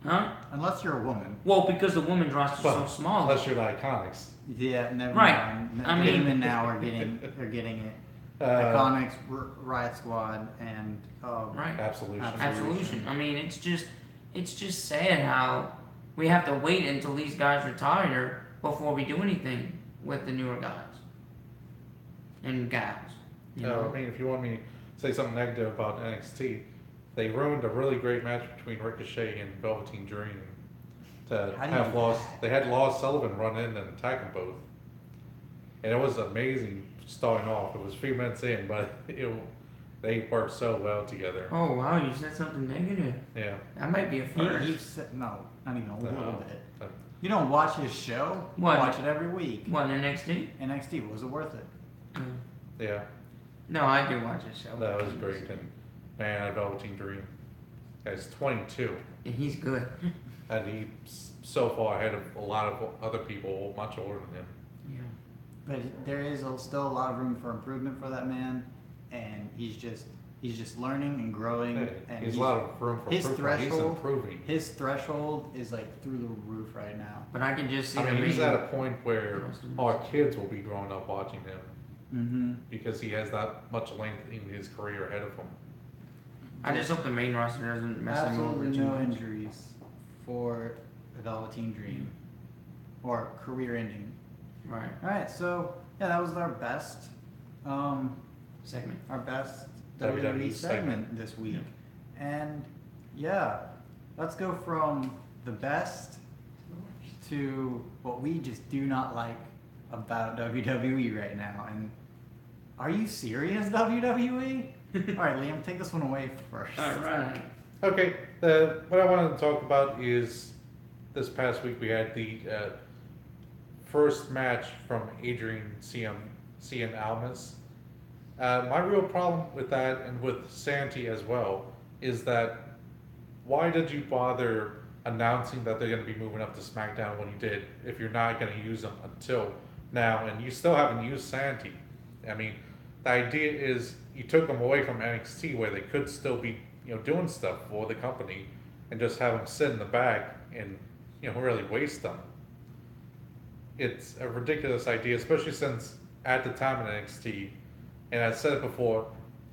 Huh? Unless you're a woman. Well, because the women's roster's well, so small. unless you're the Iconics. Yeah, never Right. mind. I The mean- women now are getting it. Uh, Iconics, Riot Squad, and Right. Absolution. Absolution. I mean, it's just sad how we have to wait until these guys retire before we do anything with the newer guys and gals. You know? I mean, if you want me to say something negative about NXT, they ruined a really great match between Ricochet and Velveteen Dream. To How do you have do Lost, that? they had Lost Sullivan run in and attack them both, and it was amazing starting off. It was 3 minutes in, but they worked so well together. Oh wow, you said something negative. Yeah. That might be a first. he said, no, not even a little No. bit. Uh, You don't watch his show? What? Watch it every week. What, NXT? NXT, was it worth it? Yeah, No, I do watch this show. that was great. And man, Velveteen Dream, he's 22, And he's good. and he's so far ahead of a lot of other people much older than him. Yeah. But there is still a lot of room for improvement for that man, and he's just learning and growing. Hey, and he's a lot of room for his improvement. He's threshold- improving. His threshold is like through the roof right now. But I can just see I the mean, he's main- at a point where our kids will be growing up watching him Mm-hmm. because he has that much length in his career ahead of him. I just hope the main roster doesn't mess him over Absolutely too no much. injuries for the Velveteen Dream or career ending. Right. All right, so yeah, that was our best, Segment. WWE WWE segment this week, and yeah, let's go from the best to what we just do not like about WWE right now. And are you serious, WWE? All right, Liam, take this one away first. Alright. Okay, what I wanted to talk about is this past week we had the first match from Adrian Cien Almas. My real problem with that, and with Santi as well, is that why did you bother announcing that they're going to be moving up to SmackDown when you did, if you're not going to use them until now, and you still haven't used Santi? I mean, the idea is you took them away from NXT where they could still be, doing stuff for the company, and just have them sit in the back and, really waste them. It's a ridiculous idea, especially since at the time in NXT, and I said it before,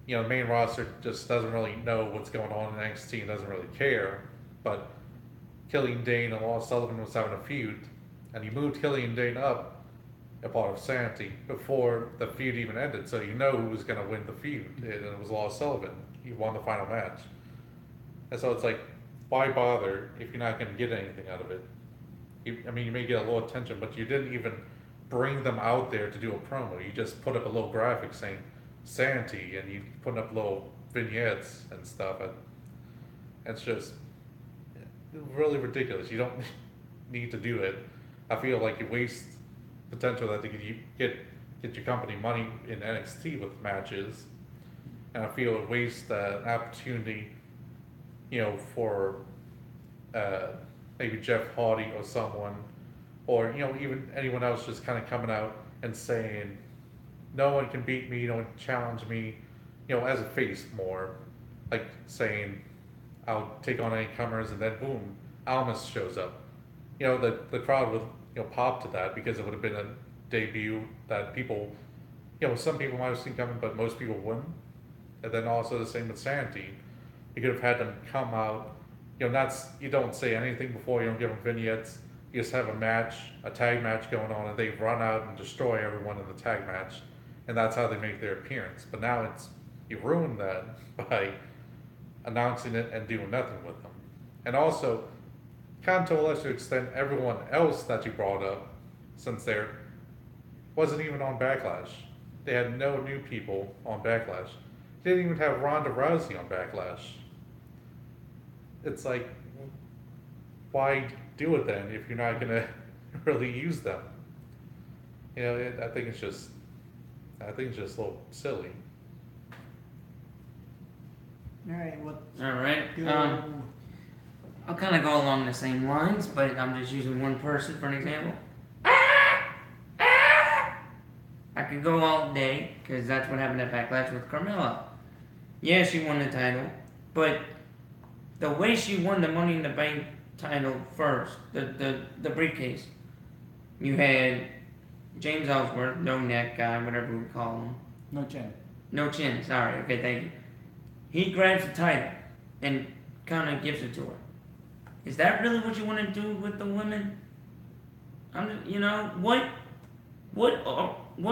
the main roster just doesn't really know what's going on in NXT and doesn't really care. But Killian Dane and Lars Sullivan was having a feud, and you moved Killian Dane up a part of Santi before the feud even ended, so you know who was going to win the feud, and it was Lars Sullivan. He won the final match. And so it's like, why bother if you're not going to get anything out of it? You may get a little attention, but you didn't even bring them out there to do a promo. You just put up a little graphic saying Santi, and you put up little vignettes and stuff. And it's just really ridiculous. You don't need to do it. I feel like you waste potential that you get your company money in NXT with matches, and I feel it wastes an opportunity, for maybe Jeff Hardy or someone, or even anyone else just kind of coming out and saying, no one can beat me, no one can challenge me, as a face more, like saying, I'll take on any comers, and then boom, Almas shows up. The crowd would pop to that because it would have been a debut that people some people might have seen coming, but most people wouldn't. And then also the same with Sanity. You could have had them come out, you don't say anything before, you don't give them vignettes. You just have a match, a tag match going on, and they run out and destroy everyone in the tag match. And that's how they make their appearance. But now you ruined that by announcing it and doing nothing with them. And also, kind of to a lesser extent, everyone else that you brought up, since there wasn't even on Backlash. They had no new people on Backlash. They didn't even have Ronda Rousey on Backlash. It's like, why do it then if you're not gonna really use them? I think it's just a little silly. Alright, what? Alright. I'll kind of go along the same lines, but I'm just using one person for an example. I could go all day, because that's what happened at Backlash with Carmella. Yeah, she won the title, but the way she won the Money in the Bank title first, the briefcase, you had James Ellsworth, no neck guy, whatever we call him. No chin. No chin, sorry, okay, thank you. He grabs the title and kind of gives it to her. Is that really what you want to do with the women? What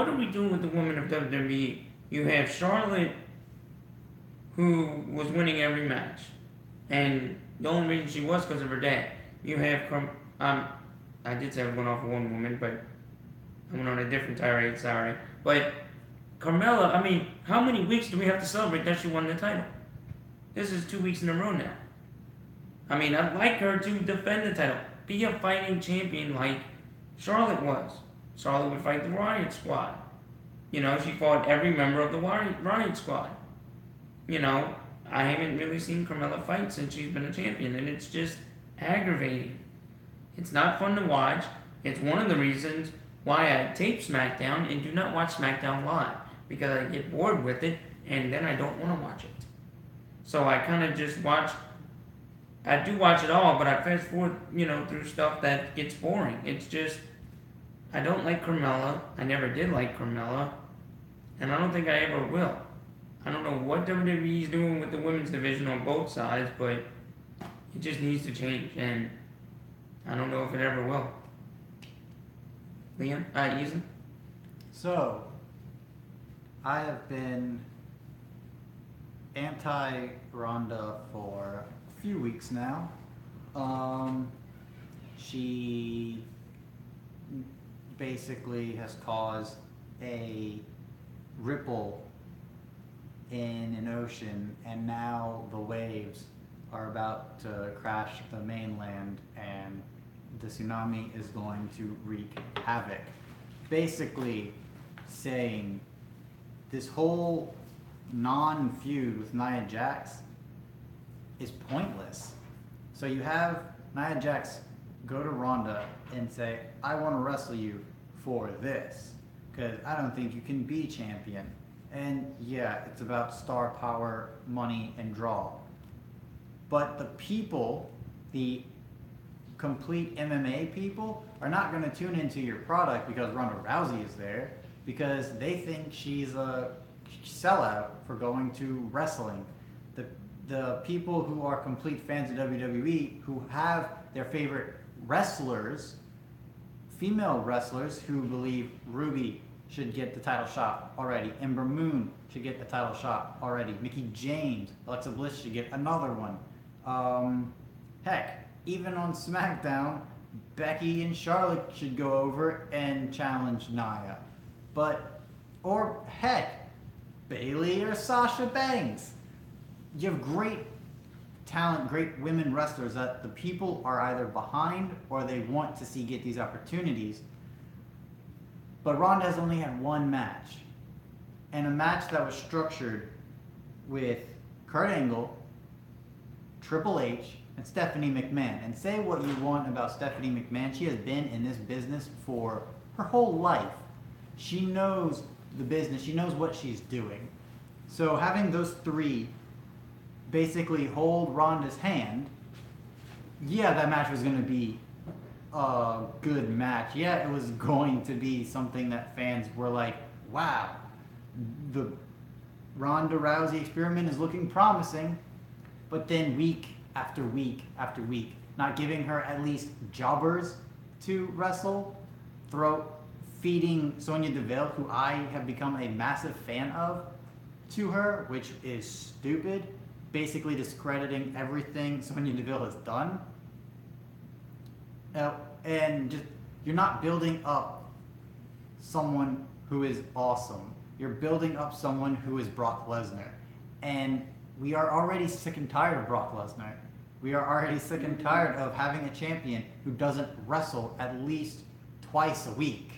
are we doing with the women of WWE? You have Charlotte, who was winning every match, and the only reason she was because of her dad. You have I did say I was going off of one woman, but I went on a different tirade. Sorry, but Carmella. How many weeks do we have to celebrate that she won the title? This is 2 weeks in a row now. I'd like her to defend the title, be a fighting champion like Charlotte was. Charlotte would fight the Riot Squad. She fought every member of the Riot Squad. I haven't really seen Carmella fight since she's been a champion, and it's just aggravating. It's not fun to watch. It's one of the reasons why I tape SmackDown and do not watch SmackDown live, because I get bored with it, and then I don't want to watch it. So I kind of just watch. I do watch it all, but I fast forward, through stuff that gets boring. It's just, I don't like Carmella. I never did like Carmella, and I don't think I ever will. I don't know what WWE is doing with the women's division on both sides, but it just needs to change, and I don't know if it ever will. Liam? Ethan? So, I have been anti-Ronda for a few weeks now. She basically has caused a ripple in an ocean, and now the waves are about to crash the mainland, and the tsunami is going to wreak havoc. Basically saying this whole non-feud with Nia Jax is pointless. So you have Nia Jax go to Ronda and say, I want to wrestle you for this, because I don't think you can be champion. And yeah, it's about star power, money, and draw. But the people, the complete MMA people, are not going to tune into your product because Ronda Rousey is there, because they think she's a sellout for going to wrestling. The people who are complete fans of WWE, who have their favorite wrestlers, female wrestlers, who believe Ruby should get the title shot already, Ember Moon should get the title shot already, Mickie James, Alexa Bliss should get another one. Heck, even on SmackDown, Becky and Charlotte should go over and challenge Nia. Or heck, Bayley or Sasha Banks. You have great talent, great women wrestlers that the people are either behind or they want to see get these opportunities. But Ronda has only had one match. And a match that was structured with Kurt Angle, Triple H, and Stephanie McMahon. And say what you want about Stephanie McMahon, she has been in this business for her whole life. She knows the business, she knows what she's doing. So having those three basically hold Ronda's hand, yeah, that match was going to be a good match. Yeah, it was going to be something that fans were like, wow, the Ronda Rousey experiment is looking promising, but then week after week after week, not giving her at least jobbers to wrestle, feeding Sonya Deville, who I have become a massive fan of, to her, which is stupid, basically discrediting everything Sonya Deville has done. And just, you're not building up someone who is awesome. You're building up someone who is Brock Lesnar. And we are already sick and tired of Brock Lesnar. We are already sick and tired of having a champion who doesn't wrestle at least twice a week.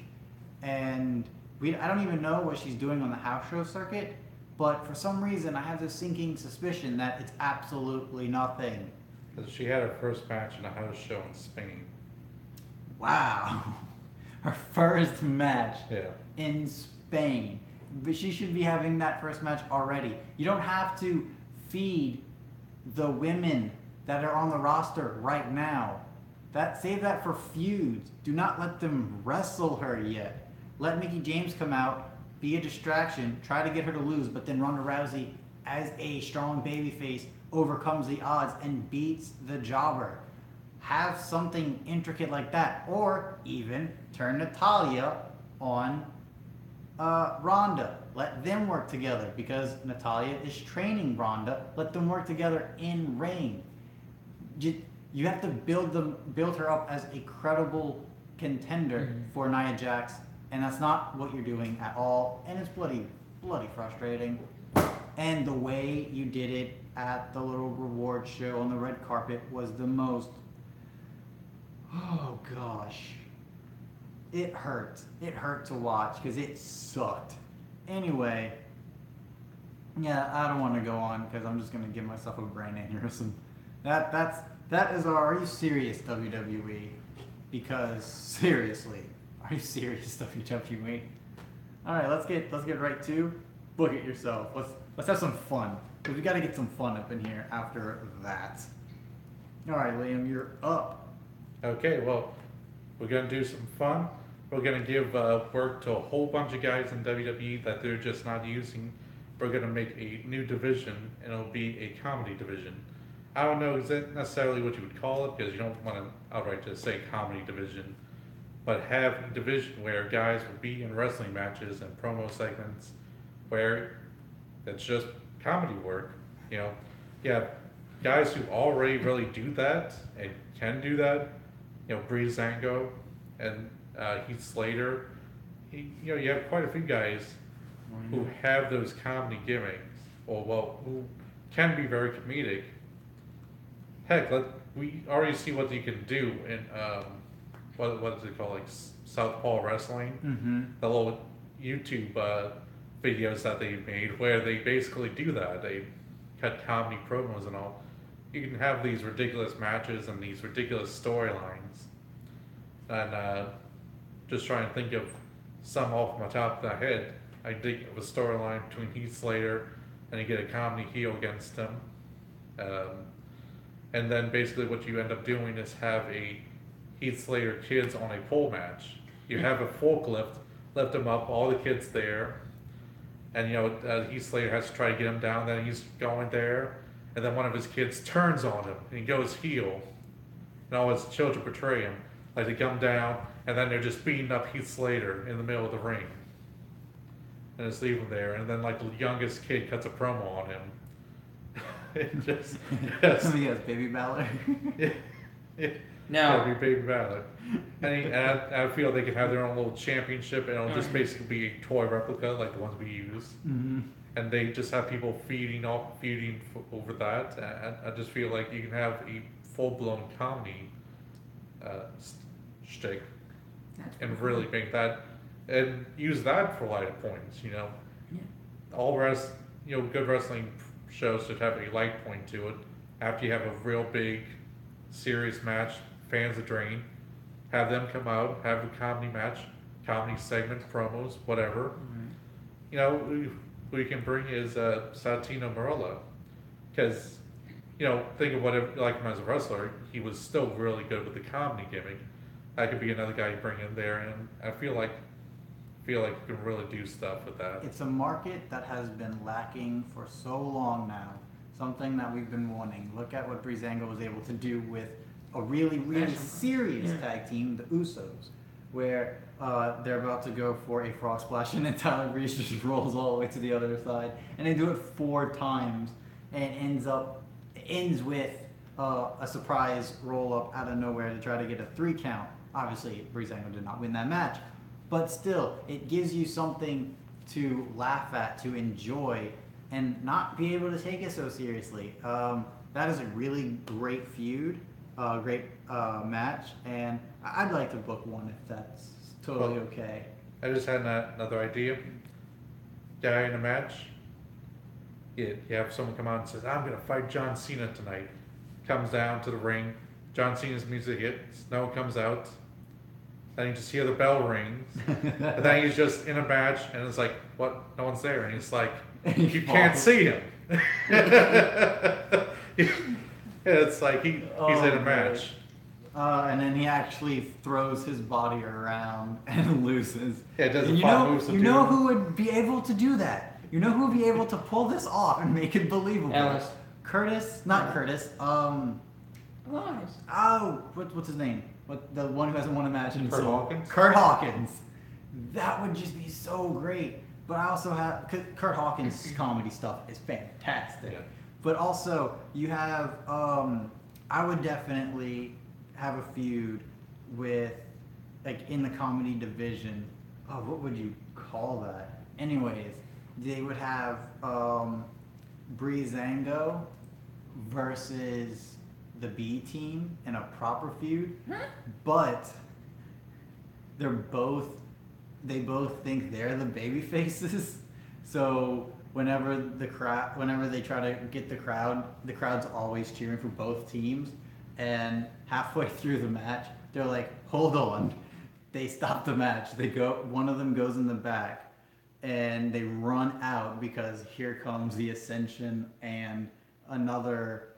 And I don't even know what she's doing on the house show circuit, but for some reason I have this sinking suspicion that it's absolutely nothing. Because she had her first match in a house show in Spain. Wow. Her first match Yeah. in Spain. But she should be having that first match already. You don't have to feed the women that are on the roster right now. Save that for feuds. Do not let them wrestle her yet. Let Mickie James come out, be a distraction, try to get her to lose, but then Ronda Rousey, as a strong babyface, overcomes the odds and beats the jobber. Have something intricate like that, or even turn Natalya on Ronda. Let them work together because Natalya is training Ronda. Let them work together in ring. You have to build her up as a credible contender for Nia Jax, and that's not what you're doing at all. And it's bloody frustrating. And the way you did it at the little reward show on the red carpet was the most. Oh gosh. It hurt. It hurt to watch because it sucked. Anyway, yeah, I don't want to go on because I'm just gonna give myself a brain aneurysm. That is our. Are you serious, WWE? Because seriously, are you serious, WWE? All right, let's get right to book it yourself. Let's have some fun because we got to get some fun up in here after that. All right, Liam, you're up. Okay, well, we're going to do some fun. We're going to give work to a whole bunch of guys in WWE that they're just not using. We're going to make a new division, and it'll be a comedy division. I don't know necessarily what you would call it, because you don't want to outright just say comedy division, but have a division where guys will be in wrestling matches and promo segments where it's just comedy work. You know, you have guys who already really do that and can do that. You know, Breezango and Heath Slater. You have quite a few guys who have those comedy gimmicks, or who can be very comedic. Heck, we already see what you can do in what is it called, like Southpaw Wrestling, the little YouTube videos that they've made where they basically do that. They cut comedy promos and all. You can have these ridiculous matches and these ridiculous storylines, and just trying to think of some off my top of the head. I think of a storyline between Heath Slater and you get a comedy heel against him. And then basically what you end up doing is have a Heath Slater kids on a pole match. You have a forklift, lift him up, all the kids there, and Heath Slater has to try to get him down, then he's going there, and then one of his kids turns on him, and he goes heel, and all his children betray him. Like they come down, and then they're just beating up Heath Slater in the middle of the ring. And just leave him there, and then like the youngest kid cuts a promo on him. It just Somebody has Baby Balor. yeah. No. That'd be Baby Balor. And I feel they could have their own little championship, and it'll just basically be a toy replica like the ones we use. And they just have people feuding over that. I just feel like you can have a full-blown comedy shtick and really make that, and use that for lighter points. Yeah. All good wrestling shows should have a light point to it. After you have a real big, serious match, fans are drained, have them come out, have a comedy match, comedy segment, promos, whatever. Who you can bring is Santino Marella, because think of whatever like him as a wrestler, he was still really good with the comedy gimmick. That could be another guy you bring in there, and I feel like feel like you can really do stuff with that. It's a market that has been lacking for so long now. Something that we've been wanting. Look at what Breezango was able to do with a really, really serious tag team, the Usos, where they're about to go for a frog splash and then Tyler Breeze just rolls all the way to the other side, and they do it 4 times, and ends with a surprise roll up out of nowhere to try to get a 3 count. Obviously, Breezango did not win that match, but still, it gives you something to laugh at, to enjoy, and not be able to take it so seriously. That is a really great feud, great match, and I'd like to book one if that's totally okay. I just had another idea. Guy in a match, you have someone come out and says, I'm going to fight John Cena tonight. Comes down to the ring, John Cena's music hits, no one comes out. Then you just hear the bell rings, and then he's just in a match, and it's like, what? No one's there, and he's like, you can't see him. It's like he's in a match. And then he actually throws his body around and loses. Yeah, it doesn't you follow moves. You know who would be able to do that? You know who would be able to pull this off and make it believable? Ellis. Curtis, not Curtis. Elias. Oh, what's his name? The one who hasn't won a match in Kurt Hawkins? Kurt Hawkins. That would just be so great. But I also have Kurt Hawkins' comedy stuff is fantastic. Yeah. But also you have I would definitely have a feud with, like, in the comedy division. Oh, what would you call that? Anyways, they would have Breezango versus the B team in a proper feud, but they both think they're the baby faces. So whenever they try to get the crowd's always cheering for both teams, and halfway through the match they're like, hold on. They stop the match. One of them goes in the back and they run out because here comes the Ascension and another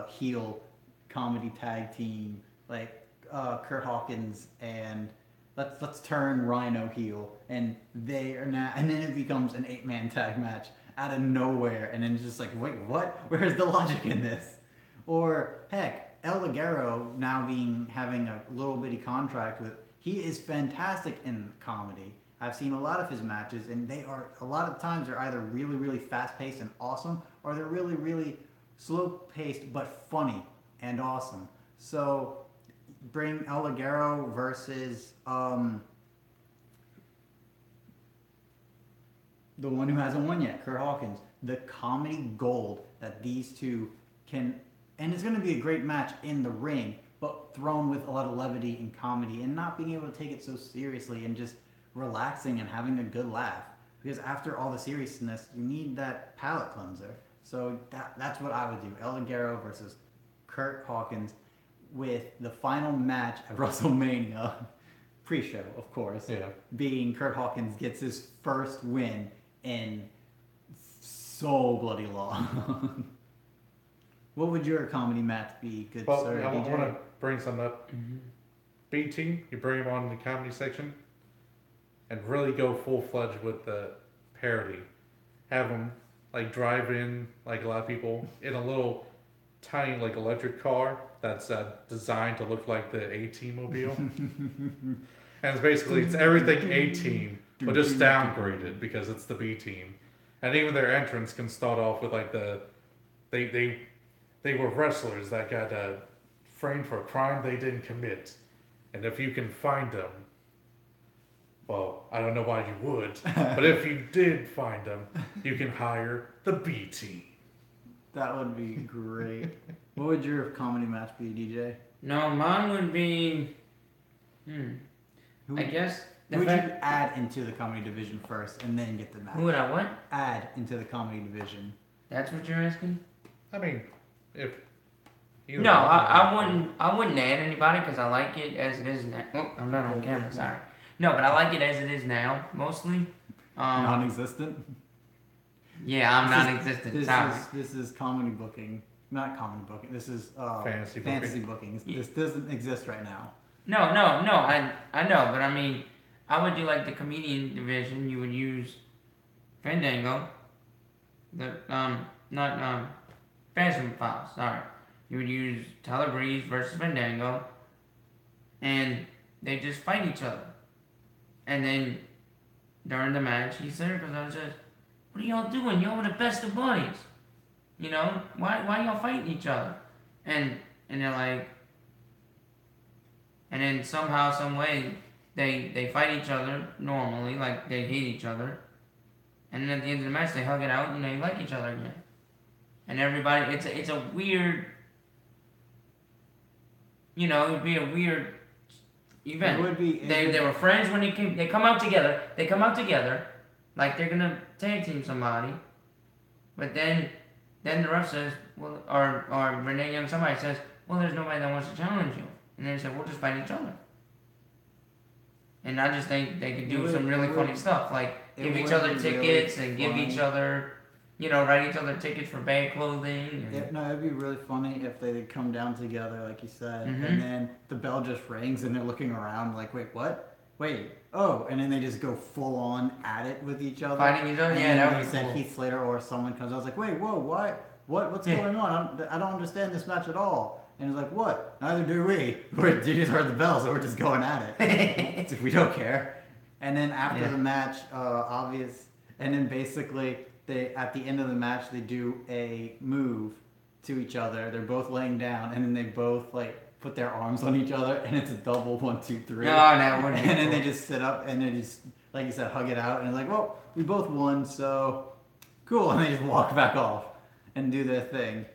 heel comedy tag team, like Kurt Hawkins and let's turn Rhino heel, and they are now, and then it becomes an 8-man tag match out of nowhere, and then it's just like, wait, what? Where's the logic in this? Or heck, El Ligero now having a little bitty contract with, he is fantastic in comedy. I've seen a lot of his matches, and they are, a lot of times they're either really, really fast-paced and awesome, or they're really, really slow-paced but funny and awesome. So bring El Ligero versus the one who hasn't won yet, Kurt Hawkins. The comedy gold that these two can, and it's going to be a great match in the ring, but thrown with a lot of levity and comedy, and not being able to take it so seriously and just relaxing and having a good laugh. Because after all the seriousness, you need that palate cleanser. So that's what I would do. El Ligero versus Kurt Hawkins, with the final match at WrestleMania, pre-show, of course, being Kurt Hawkins gets his first win in so bloody long. What would your comedy match be, good sir? I want to bring something up. B team, you bring them on the comedy section, and really go full-fledged with the parody. Have them like drive in, like a lot of people, in a little tiny like electric car that's designed to look like the A-Team mobile. And it's everything A-Team, but just downgraded because it's the B team. And even their entrance can start off with like they were wrestlers that got framed for a crime they didn't commit. And if you can find them, well, I don't know why you would, but if you did find them, you can hire the B team. That would be great. What would your comedy match be, DJ? No, mine would be. I guess. Who would you add into the comedy division first, and then get the match? Who would I what? Add into the comedy division. That's what you're asking? I mean, if. No, I wouldn't add anybody because I like it as it is now. Oh, I'm not on camera. Sorry. No, but I like it as it is now, mostly. Non-existent? Yeah, I'm non-existent. Sorry. This is comedy booking. Not comedy booking. This is fantasy booking. Yeah. This doesn't exist right now. No, I know, but I mean, I would do like the comedian division. You would use Fandango. The not Phantom Files. Sorry, you would use Tyler Breeze versus Fandango, and they just fight each other. And then during the match, he's there because I was just, what are y'all doing? Y'all were the best of buddies. You know, why y'all fighting each other? And they're like, and then somehow, some way, they fight each other normally, like they hate each other. And then at the end of the match, they hug it out and they like each other again. And everybody, it's a weird, you know, it would be a weird event. It would be. They were friends when they come out together. They come out together, like they're gonna tag team somebody. But then the ref says, well, or Renee Young, somebody says, well, there's nobody that wants to challenge you. And they said, we'll just fight each other. And I just think they could do some really funny stuff, like give each other tickets and give each other, you know, write each other tickets for bad clothing. And No, it'd be really funny if they did come down together, like you said, and then the bell just rings and they're looking around like, wait, what? Wait, oh, and then they just go full on at it with each other. Fighting each other? And Yeah, that would he be said cool. Heath Slater or someone comes. I was like, wait, whoa, what's going on? I don't understand this match at all. And he's like, what? Neither do we. You just heard the bell, so we're just going at it. We don't care. And then after the match, and then basically they at the end of the match they do a move to each other. They're both laying down, and then they both like put their arms on each other, and it's a double 1, 2, 3. No, that wouldn't. And then they just sit up, and they just, like you said, hug it out, and it's like, well, we both won, so cool. And they just walk back off and do their thing.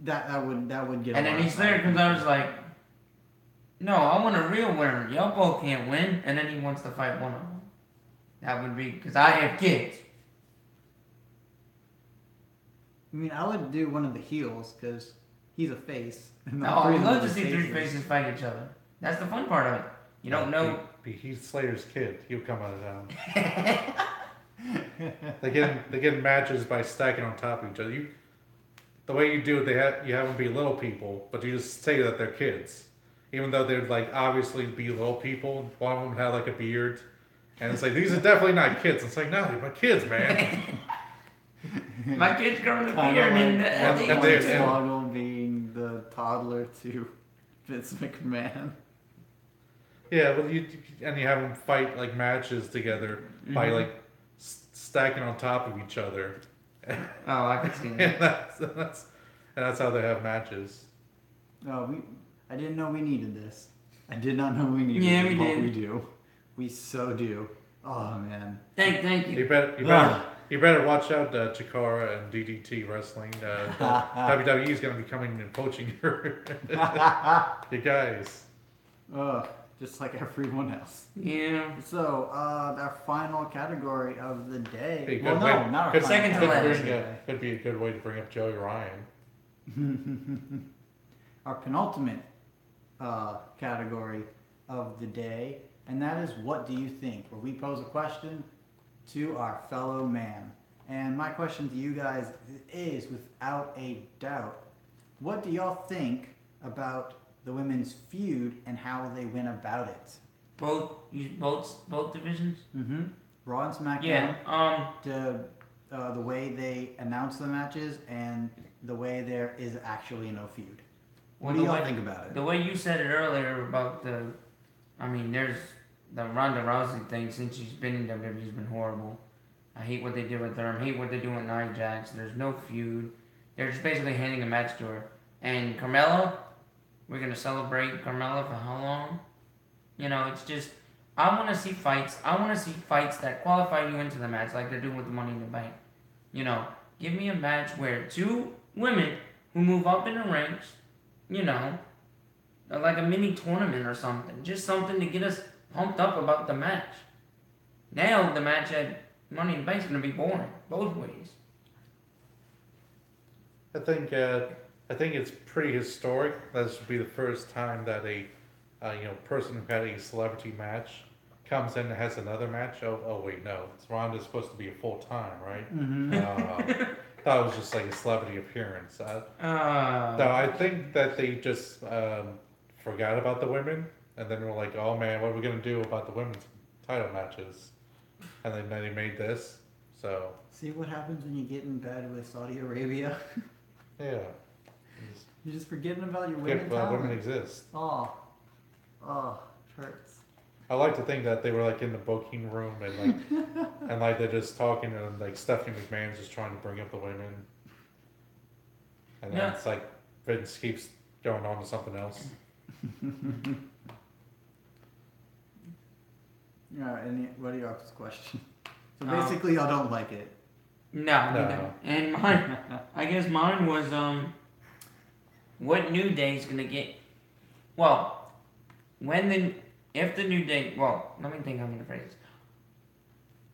That would get. And then he's there because I was like, no, I want a real winner. Y'all both can't win. And then he wants to fight one of them. That would be because I have kids. I mean, I would do one of the heels because he's a face. And No, I would love to the see three faces fight each other. That's the fun part of it. You don't know. Be Heath Slater's kid. He'll come out of town. They get matches by stacking on top of each other. The way you do it, you have them be little people, but you just say that they're kids, even though they'd like obviously be little people. One of them had like a beard, and it's like these are definitely not kids. It's like no, they're my kids, man. My kid's growing a Kind beard, of and like they- Swoggle being the toddler to Vince McMahon. Yeah, but you have them fight like matches together by like stacking on top of each other. oh, I can see And that. that's how they have matches. No, I didn't know we needed this. I did not know we needed what did. we do. We so do. Oh man. Thank you. You better watch out, Chikara and DDT Wrestling. WWE is going to be coming and poaching you guys. Just like everyone else. Yeah. So, our final category of the day. Hey, Well, good no, way- not our good- final second to category last. of the day. Could be a good way to bring up Joey Ryan. Our penultimate category of the day, and that is what do you think? Where we pose a question to our fellow man. And my question to you guys is, without a doubt, what do y'all think about the women's feud and how they went about it? Both divisions. Raw and SmackDown. Yeah. The way they announce the matches and the way there is actually no feud. What do y'all think about it? The way you said it earlier about there's the Ronda Rousey thing since she's been in WWE has been horrible. I hate what they did with her. I hate what they do with Nia Jax. There's no feud. They're just basically handing a match to her. And Carmella, we're gonna celebrate Carmella for how long? You know, it's just I want to see fights. I want to see fights that qualify you into the match, like they're doing with the Money in the Bank. You know, give me a match where two women who move up in the ranks, you know, like a mini tournament or something. Just something to get us pumped up about the match. Now the match at Money in the Bank is going to be boring, both ways. I think it's pretty historic. This would be the first time that a person who had a celebrity match comes in and has another match. Oh wait, no, Ronda's supposed to be a full time, right? Thought it was just like a celebrity appearance. No, I think that they just forgot about the women, and then were like, "Oh man, what are we gonna do about the women's title matches, and then they made this. So See what happens when you get in bed with Saudi Arabia? yeah, You're just forgetting about your if women talent. women exist. Oh, hurts. I like to think that they were like in the booking room and like they're just talking and like Stephanie McMahon's just trying to bring up the women, and then Yeah. it's like Vince keeps going on to something else. Yeah. What are your question? So Um, basically, y'all don't like it. No, we No. don't. And mine, I guess mine was what New Day's gonna get? Well, if the New Day, well, let me think how I'm gonna phrase this.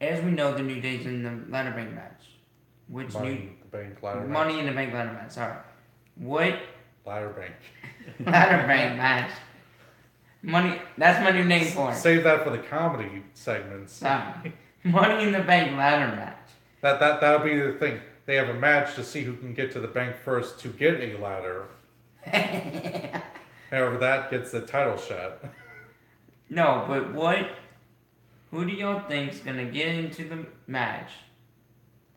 As we know, the New Day's in the ladder bank match. Which Money the bank ladder Money in the Bank ladder match? Sorry, what match. Ladder bank. ladder bank match? Money. That's my new name for it. Save that for the comedy segments. Sorry. Money in the Bank ladder match. That'll be the thing. They have a match to see who can get to the bank first to get a ladder. However, that gets the title shot. No, but who do y'all think's gonna get into the match?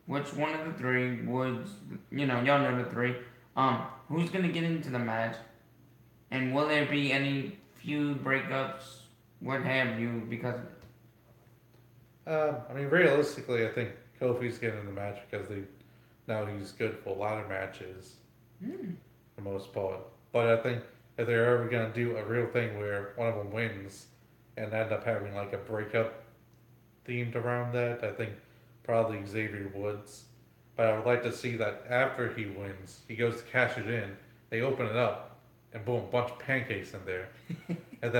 Which one of the three would, y'all know the three. Who's gonna get into the match? And will there be any feud breakups, what have you, because of it? I mean, realistically, I think Kofi's getting in the match because they know he's good for ladder matches for the most part. But I think if they're ever gonna do a real thing where one of them wins and end up having like a breakup themed around that, I think probably Xavier Woods. But I would like to see that after he wins, he goes to cash it in, they open it up, and boom, bunch of pancakes in there, and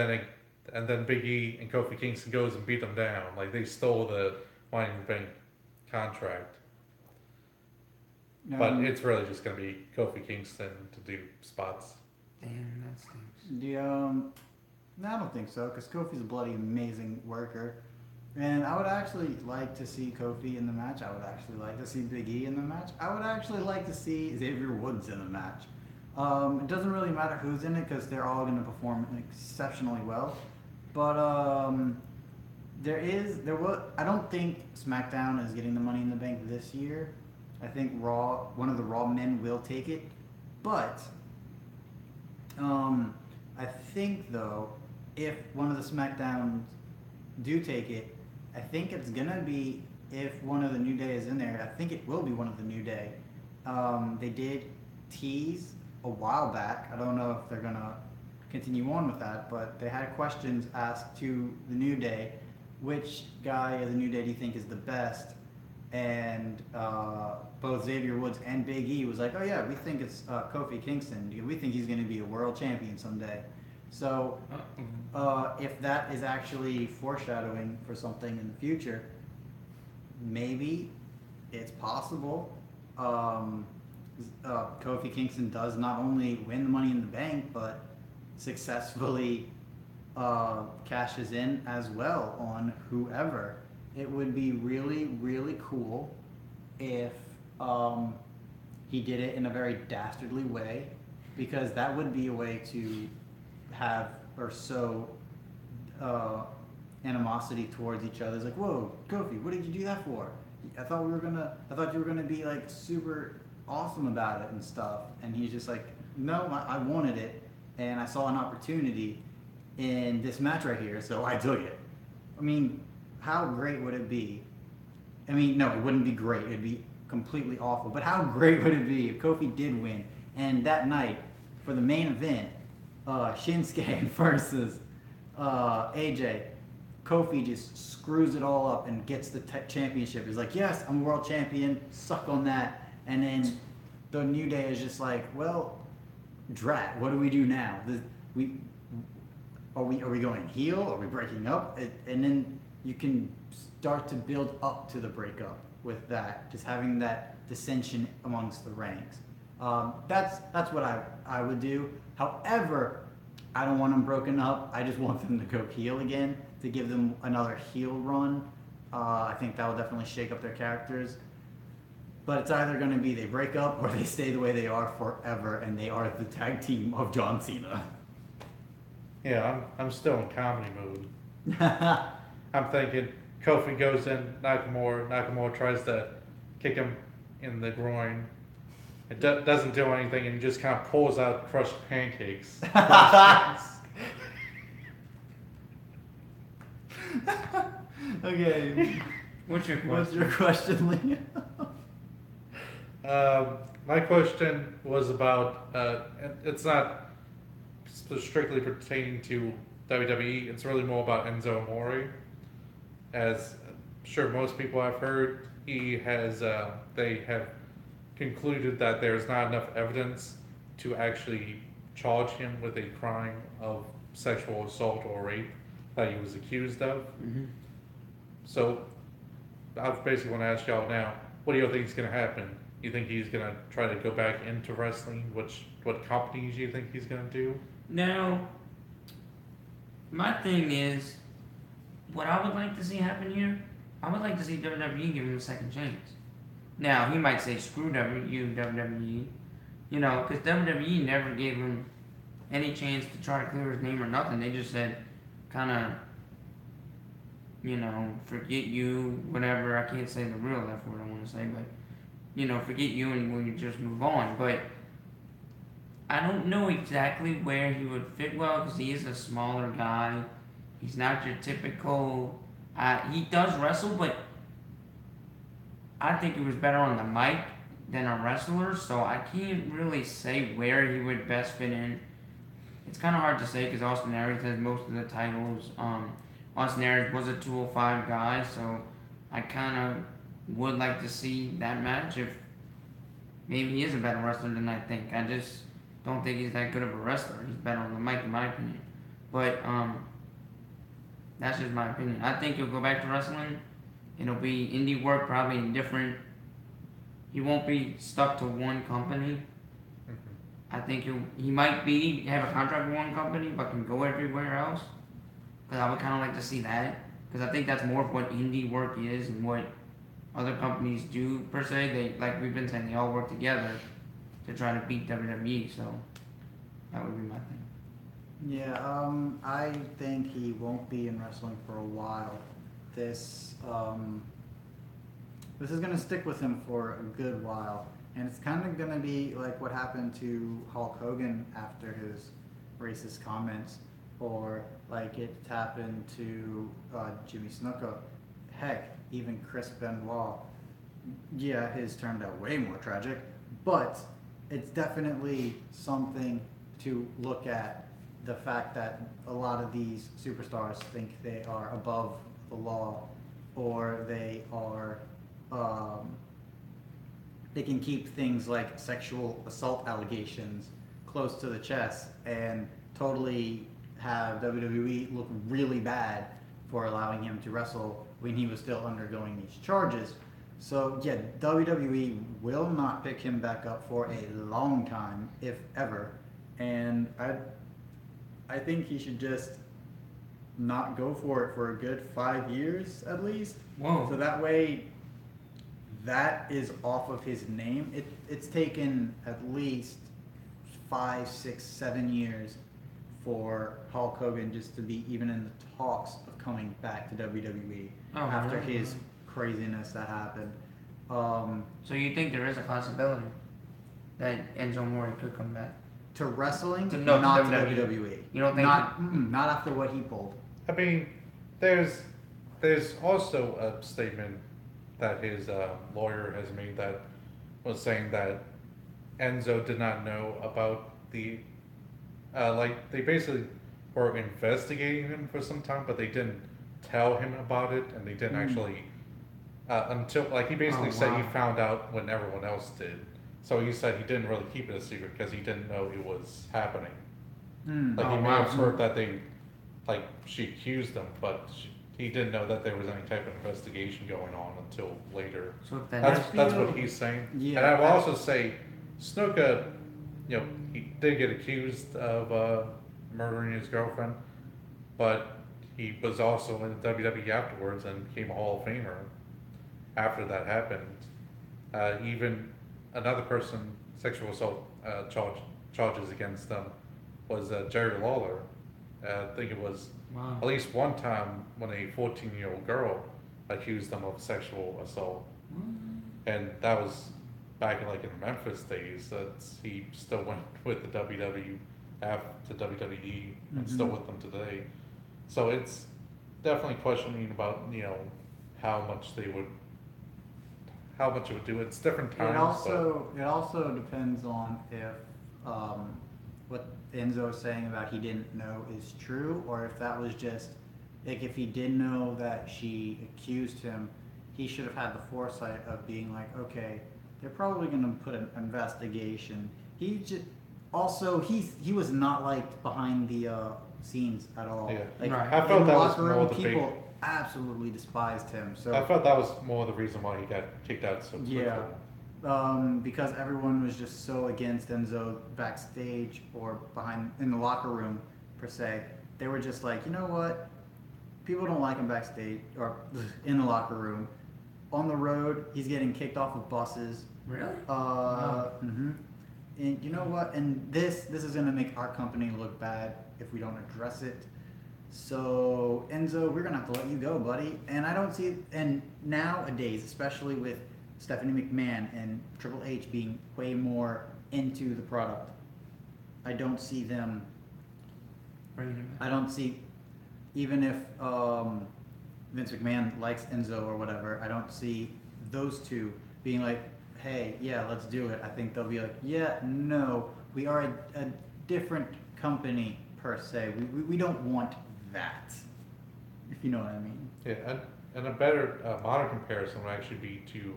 then Big E and Kofi Kingston goes and beat them down like they stole the Money in the Bank contract. But it's really just gonna be Kofi Kingston to do spots. Damn, that stinks. No, I don't think so, because Kofi's a bloody amazing worker. And I would actually like to see Kofi in the match. I would actually like to see Big E in the match. I would actually like to see Xavier Woods in the match. It doesn't really matter who's in it because they're all going to perform exceptionally well. But I don't think SmackDown is getting the Money in the Bank this year. I think Raw, one of the Raw men will take it. But I think though, if one of the SmackDowns do take it, I think it's gonna be, if one of the New Day is in there, I think it will be one of the New Day. They did tease a while back. I don't know if they're gonna continue on with that, but they had questions asked to the New Day, which guy of the New Day do you think is the best? And both Xavier Woods and Big E was like, oh yeah, we think it's Kofi Kingston. We think he's gonna be a world champion someday. So if that is actually foreshadowing for something in the future, maybe it's possible. Kofi Kingston does not only win the Money in the Bank, but successfully cashes in as well on whoever. It would be really, really cool if he did it in a very dastardly way, because that would be a way to have or sow animosity towards each other. It's like, whoa, Kofi, what did you do that for? I thought you were gonna be like super awesome about it and stuff. And he's just like, no, I wanted it, and I saw an opportunity in this match right here, so I took it. I mean, how great would it be? I mean, no, it wouldn't be great. It'd be completely awful. But how great would it be if Kofi did win, and that night for the main event, Shinsuke versus AJ, Kofi just screws it all up and gets the championship. He's like, yes, I'm world champion, suck on that. And then the New Day is just like, well, drat, what do we do now? Are we going heel? Are we breaking up? And then you can start to build up to the breakup with that, just having that dissension amongst the ranks. That's what I would do. However, I don't want them broken up. I just want them to go heel again, to give them another heel run. I think that will definitely shake up their characters. But it's either going to be they break up or they stay the way they are forever, and they are the tag team of John Cena. Yeah, I'm still in comedy mode. I'm thinking Kofi goes in, Nakamura tries to kick him in the groin. It doesn't do anything, and he just kind of pulls out crushed pancakes. Okay. What's your What's question? your question, Liam? My question was about, it's not strictly pertaining to WWE, it's really more about Enzo Amore. As I'm sure most people have heard, they have concluded that there's not enough evidence to actually charge him with a crime of sexual assault or rape that he was accused of. Mm-hmm. So I basically want to ask y'all now, what do you think is going to happen? You think he's going to try to go back into wrestling? What companies do you think he's going to do? Now, my thing is, what I would like to see happen here, I would like to see WWE give him a second chance. Now, he might say, screw WWE, you know, because WWE never gave him any chance to try to clear his name or nothing. They just said, kind of, you know, forget you, whatever. I can't say the real F word I want to say, but, you know, forget you and we'll just move on. But I don't know exactly where he would fit well because he is a smaller guy. He's not your typical. He does wrestle, but I think he was better on the mic than a wrestler, so I can't really say where he would best fit in. It's kind of hard to say because Austin Aries has most of the titles. Austin Aries was a 205 guy, so I kind of would like to see that match if maybe he is a better wrestler than I think. I just don't think he's that good of a wrestler. He's better on the mic, in my opinion. But that's just my opinion. I think he'll go back to wrestling. It'll be indie work, probably in different. He won't be stuck to one company. I think he might have a contract with one company, but can go everywhere else. Because I would kind of like to see that. Because I think that's more of what indie work is and what other companies do per se. They, like we've been saying, they all work together to try to beat WWE. So that would be my thing. Yeah, I think he won't be in wrestling for a while. This is gonna stick with him for a good while, and it's kind of gonna be like what happened to Hulk Hogan after his racist comments, or like it happened to Jimmy Snuka. Heck, even Chris Benoit. Yeah, his turned out way more tragic, but it's definitely something to look at. The fact that a lot of these superstars think they are above the law, or they are, they can keep things like sexual assault allegations close to the chest and totally have WWE look really bad for allowing him to wrestle when he was still undergoing these charges. So yeah, WWE will not pick him back up for a long time, if ever, and I think he should just not go for it for a good 5 years at least. Whoa. So that way, that is off of his name. It's taken at least 5, 6, 7 years for Hulk Hogan just to be even in the talks of coming back to WWE after really? his craziness that happened. So you think there is a possibility that Enzo Amore could come back? To wrestling, No, not to to WWE. WWE. You don't think Not after what he pulled. I mean, there's also a statement that his lawyer has made that was saying that Enzo did not know about the like they basically were investigating him for some time, but they didn't tell him about it, and they didn't actually until like he basically said he found out when everyone else did. So he said he didn't really keep it a secret because he didn't know it was happening. Like he may have heard that she accused him, but he didn't know that there was any type of investigation going on until later. So if That's what he's saying. Yeah. And I will also say, Snuka, you know, he did get accused of murdering his girlfriend, but he was also in the WWE afterwards and became a Hall of Famer after that happened. Even another person, sexual assault charges against them was Jerry Lawler, I think it was Wow. at least one time when a 14-year-old girl accused him of sexual assault. And that was back in like in the Memphis days. He still went with the WWF to WWE and still with them today. So it's definitely questioning about how much it would do. It's different times. It also depends on if what Enzo is saying about he didn't know is true, or if that was just like if he did know that she accused him, he should have had the foresight of being like, okay, they're probably going to put an investigation. He just also he was not liked behind the scenes at all. Yeah. Like Right. I felt in the that was locker more room, the big. people absolutely despised him. So I felt that was more the reason why he got kicked out so quickly. yeah. Because everyone was just so against Enzo backstage or behind in the locker room per se. They were just like, you know what? People don't like him backstage or in the locker room. On the road, he's getting kicked off of buses. Really? And you know what? And this is gonna make our company look bad if we don't address it. So Enzo, we're gonna have to let you go, buddy. And I don't see. And nowadays, especially with Stephanie McMahon and Triple H being way more into the product, I don't see them. Bringing it back. I don't see, even if Vince McMahon likes Enzo or whatever, I don't see those two being like, hey, yeah, let's do it. I think they'll be like, yeah, no, we are a different company per se. We don't want that, if you know what I mean. Yeah, and a better modern comparison would actually be to.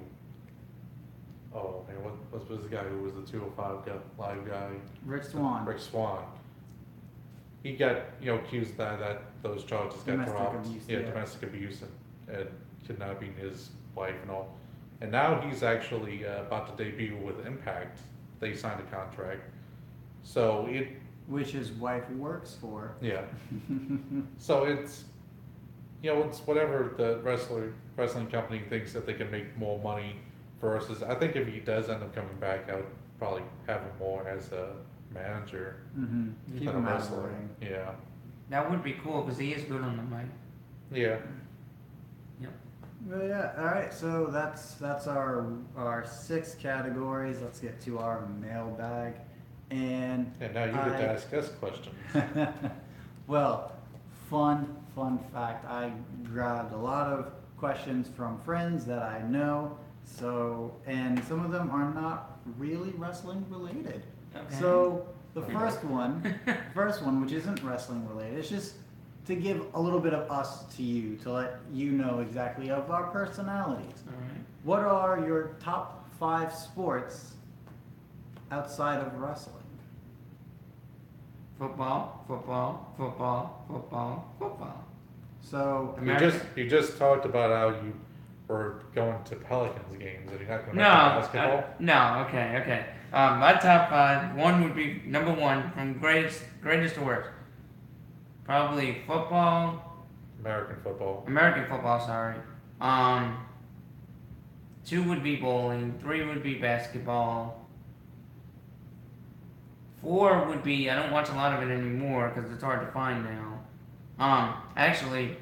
Oh man, what was the guy who was the 205 live guy? Rich Swann. Rick Swan. He got accused that those charges got Domestic dropped. abuse, Yeah, yeah. domestic abuse and kidnapping his wife and all. And now he's actually about to debut with Impact. They signed a contract, so Which his wife works for. yeah. So it's it's whatever the wrestling company thinks that they can make more money versus. I think if he does end up coming back, I would probably have him more as a manager Keep than a him out of the wrestler. ring. Yeah. That would be cool because he is good on the mic. Yeah. Well, yeah. All right. So that's our 6 categories. Let's get to our mailbag. And Now you get to ask us questions. well, fun fact. I grabbed a lot of questions from friends that I know. So, and some of them are not really wrestling related. Okay. So the first one, which isn't wrestling related, it's just to give a little bit of us to you, to let you know exactly of our personalities. All right. What are your top 5 sports outside of wrestling? Football, football, football, football, football. So You just talked about how you were going to Pelicans games and you're not going to No, basketball. no, okay. My top 5. One would be number 1 from greatest to worst. Probably football. American football. American football, sorry. 2 would be bowling. 3 would be basketball. 4 would be, I don't watch a lot of it anymore because it's hard to find now. Actually,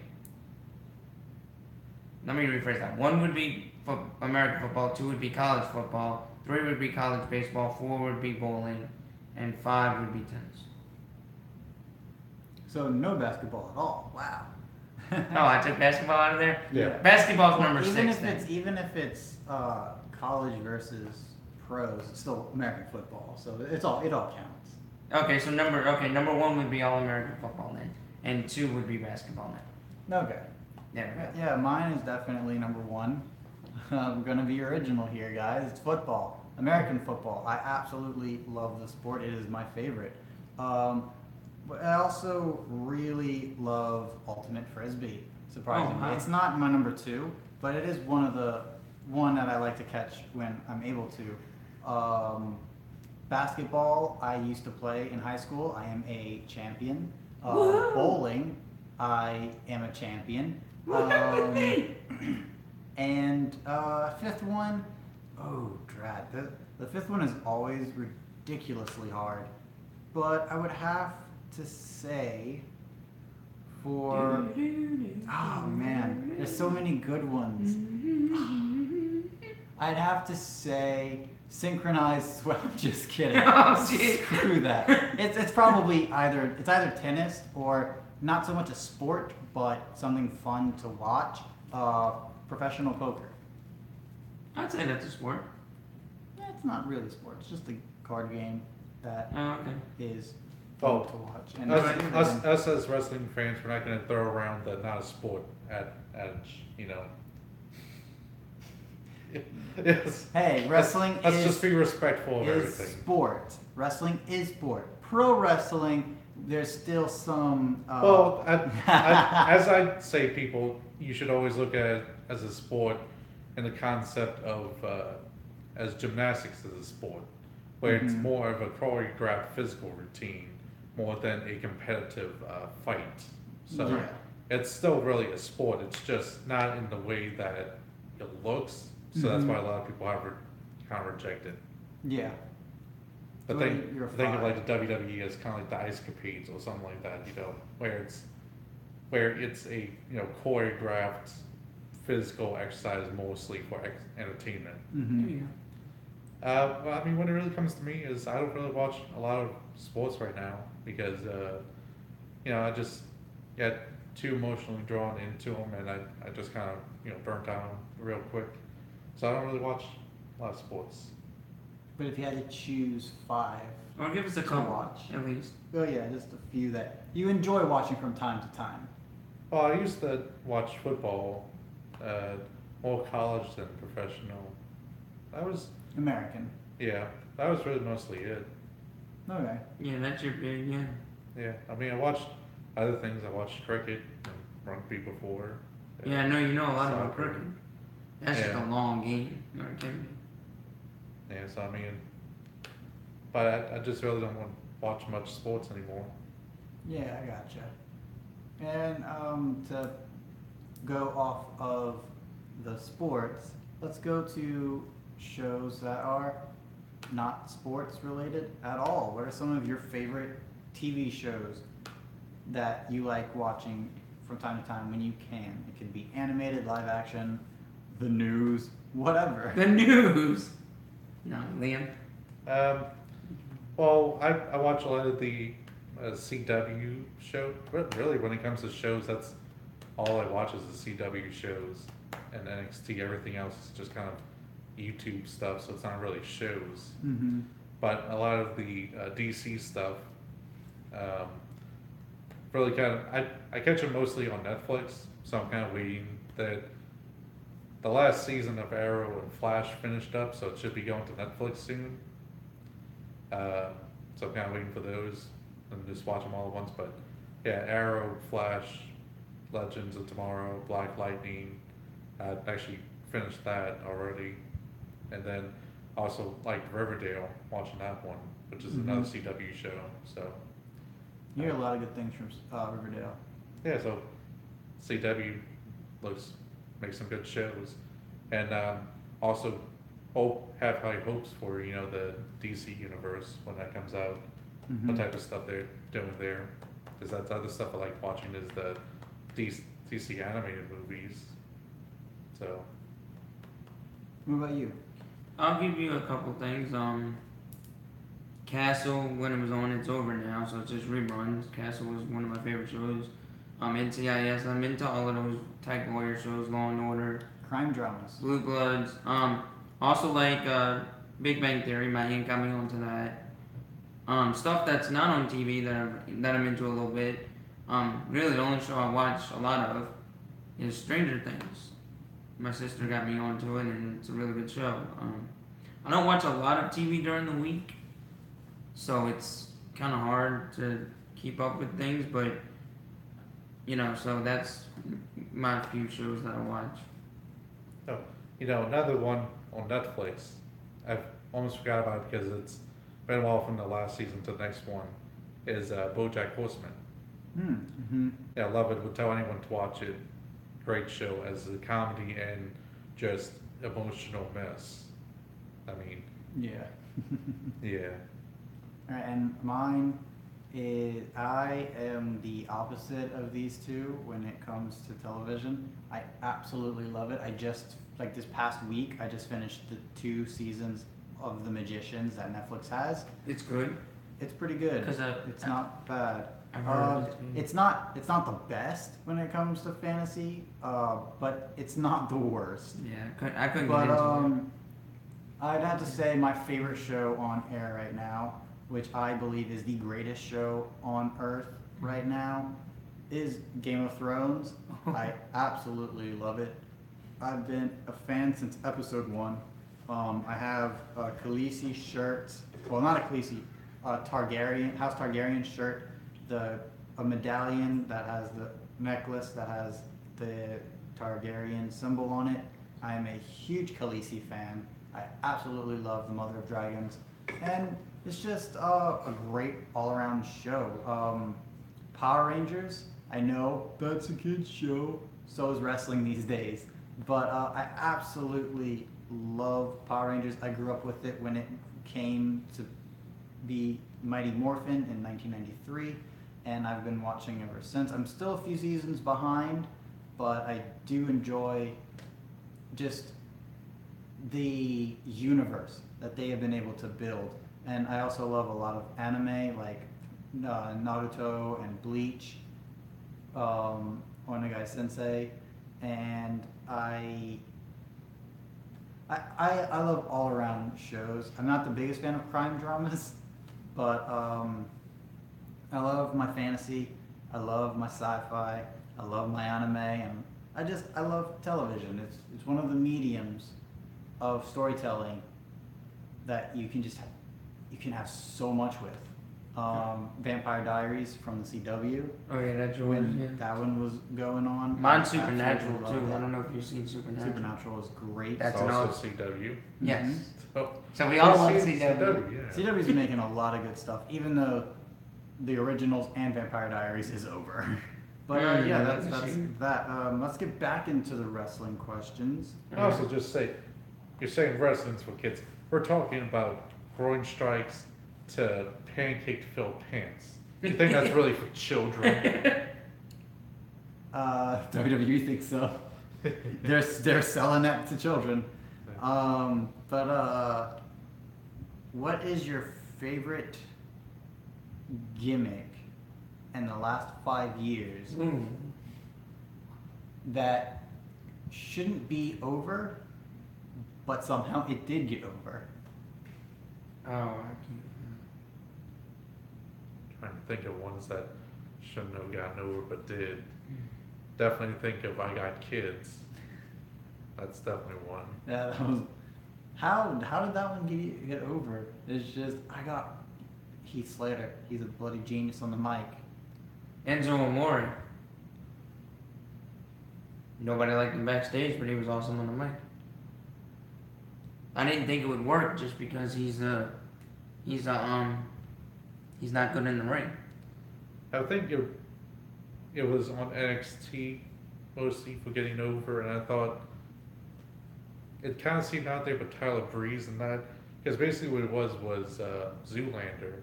let me rephrase that. 1 would be American football. 2 would be college football. 3 would be college baseball. 4 would be bowling. And 5 would be tennis. So no basketball at all. Wow. Oh, I took basketball out of there? Yeah. Basketball's number even 6 then. even if it's college versus pros, it's still American football. So it all counts. Okay, so number 1 would be all American football then. And 2 would be basketball then. Okay. There we go. Yeah, mine is definitely number 1. I'm gonna be original here, guys. It's football, American football. I absolutely love the sport. It is my favorite. But I also really love ultimate frisbee. Surprisingly, Oh, wow. it's not my number 2, but it is one that I like to catch when I'm able to. Basketball, I used to play in high school. I am a champion. Bowling, I am a champion. And 5th one, oh, drat. The 5th one is always ridiculously hard. But I would have to say For oh man, there's so many good ones. I'd have to say synchronized swim. Just kidding. Oh, shit. Screw that. It's probably either tennis or not so much a sport, but something fun to watch. Professional poker. I'd say that's a sport. Yeah, it's not really a sport. It's just a card game that Oh, okay. is fun Well, to watch. And us as wrestling fans, we're not going to throw around the not a sport adage, you know. Yes. hey, wrestling Let's is just be respectful of is everything. sport. Wrestling is sport. Pro wrestling, there's still some. Well, as I say, people, you should always look at it as a sport in the concept of as gymnastics as a sport, where it's Mhm. more of a choreographed physical routine more than a competitive fight. So Yeah. it's still really a sport. It's just not in the way that it looks. So that's Mhm. why a lot of people have kind of reject it. Yeah. But So think you're think of fine. like the WWE as kind of like the Ice Capades or something like that, you know, where it's a choreographed physical exercise mostly for entertainment. There Mm-hmm. you go. Well, I mean, when it really comes to me is I don't really watch a lot of sports right now because I just get too emotionally drawn into them and I just kind of burnt out real quick. So I don't really watch a lot of sports. But if you had to choose 5, Or give us a To couple, watch. at least. oh yeah, just a few that you enjoy watching from time to time. Well, I used to watch football, more college than professional. That was American. that was really mostly it. Okay. Yeah, that's your big, yeah. Yeah, I mean, I watched other things. I watched cricket and rugby before. Yeah, I know you know a lot about Soccer. cricket. That's just Yeah. a long game. No, it can be. Yeah, so I mean, but I just really don't want to watch much sports anymore. Yeah, I gotcha. And to go off of the sports, let's go to shows that are not sports related at all. What are some of your favorite TV shows that you like watching from time to time when you can? It could be animated, live action, the news, whatever. The news! No, Liam. Well, I watch a lot of the CW show. But really, when it comes to shows, that's all I watch is the CW shows and NXT. Everything else is just kind of YouTube stuff, so it's not really shows. Mm-hmm. But a lot of the DC stuff, really kind of, I catch them mostly on Netflix, so I'm kind of waiting that the last season of Arrow and Flash finished up, so it should be going to Netflix soon. So I'm kind of waiting for those and just watch them all at once. But yeah, Arrow, Flash, Legends of Tomorrow, Black Lightning. I actually finished that already, and then also like Riverdale, watching that one, which is another CW show. So You hear a lot of good things from Riverdale. yeah, so CW makes some good shows, and also have high hopes for the DC universe when that comes out. Mhm. What type of stuff they're doing there? Because that's other stuff I like watching is the DC animated movies. So What about you? I'll give you a couple things. Castle, when it was on, it's over now, so it's just reruns. Castle was one of my favorite shows. NCIS, I'm into all of those type lawyer shows, Law and Order, Crime dramas. Blue Bloods. Also like Big Bang Theory. My aunt got me onto that. Stuff that's not on TV that I'm into a little bit. Really, the only show I watch a lot of is Stranger Things. My sister got me onto it, and it's a really good show. I don't watch a lot of TV during the week, so it's kind of hard to keep up with things. But so that's my few shows that I watch. oh, another one on Netflix. I've almost forgot about it because it's been a while from the last season to the next one. Is BoJack Horseman. Mm-hmm. Yeah, I love it. Would tell anyone to watch it. Great show as a comedy and just emotional mess. I mean, Yeah. yeah. All right, and mine I am the opposite of these two when it comes to television. I absolutely love it. I just, like this past week, I just finished the 2 seasons of The Magicians that Netflix has. It's good. It's pretty good. 'Cause, it's not bad. I've heard it's good. It's not the best when it comes to fantasy, but it's not the worst. Yeah, I couldn't But get into it. I'd have to say my favorite show on air right now, which I believe is the greatest show on earth right now, is Game of Thrones. I absolutely love it. I've been a fan since episode 1. I have a Khaleesi shirt. Well, not a Khaleesi, Targaryen, House Targaryen shirt. A medallion that has the necklace that has the Targaryen symbol on it. I am a huge Khaleesi fan. I absolutely love the Mother of Dragons, and it's just a great all-around show. Power Rangers, I know that's a kid's show, so is wrestling these days, but I absolutely love Power Rangers. I grew up with it when it came to be Mighty Morphin in 1993, and I've been watching ever since. I'm still a few seasons behind, but I do enjoy just the universe that they have been able to build. And I also love a lot of anime like Naruto and Bleach, Onegai Sensei, and I love all around shows. I'm not the biggest fan of crime dramas, but I love my fantasy, I love my sci-fi, I love my anime, and I love television. It's one of the mediums of storytelling that you can have so much with. Vampire Diaries from the CW. Oh yeah, that's yours. When Yeah. that one was going on. Mine's I absolutely Supernatural love too. that. I don't know if you've seen Supernatural. Supernatural is great. That's It's an also awesome- CW. Yes. Mhm. Oh, So we all I've love seen CW. Yeah. CW's making a lot of good stuff, even though the originals and Vampire Diaries is over. But yeah, that's that's a shame. that. Let's get back into the wrestling questions. I also just say, you're saying wrestling's for kids. We're talking about groin strikes to pancake-filled pants. You think that's really for children? WWE thinks so. They're selling that to children. What is your favorite gimmick in the last 5 years Ooh. that shouldn't be over, but somehow it did get over? Oh, I can't. Trying to think of ones that shouldn't have gotten over but did. Definitely think of I Got Kids. That's definitely one. Yeah, that was. How did that one get over? It's just I got Heath Slater. He's a bloody genius on the mic. Enzo Amore. Nobody liked him backstage, but he was awesome on the mic. I didn't think it would work just because he's not good in the ring. I think it was on NXT mostly for getting over, and I thought it kind of seemed out there with Tyler Breeze and that, because basically what it was Zoolander.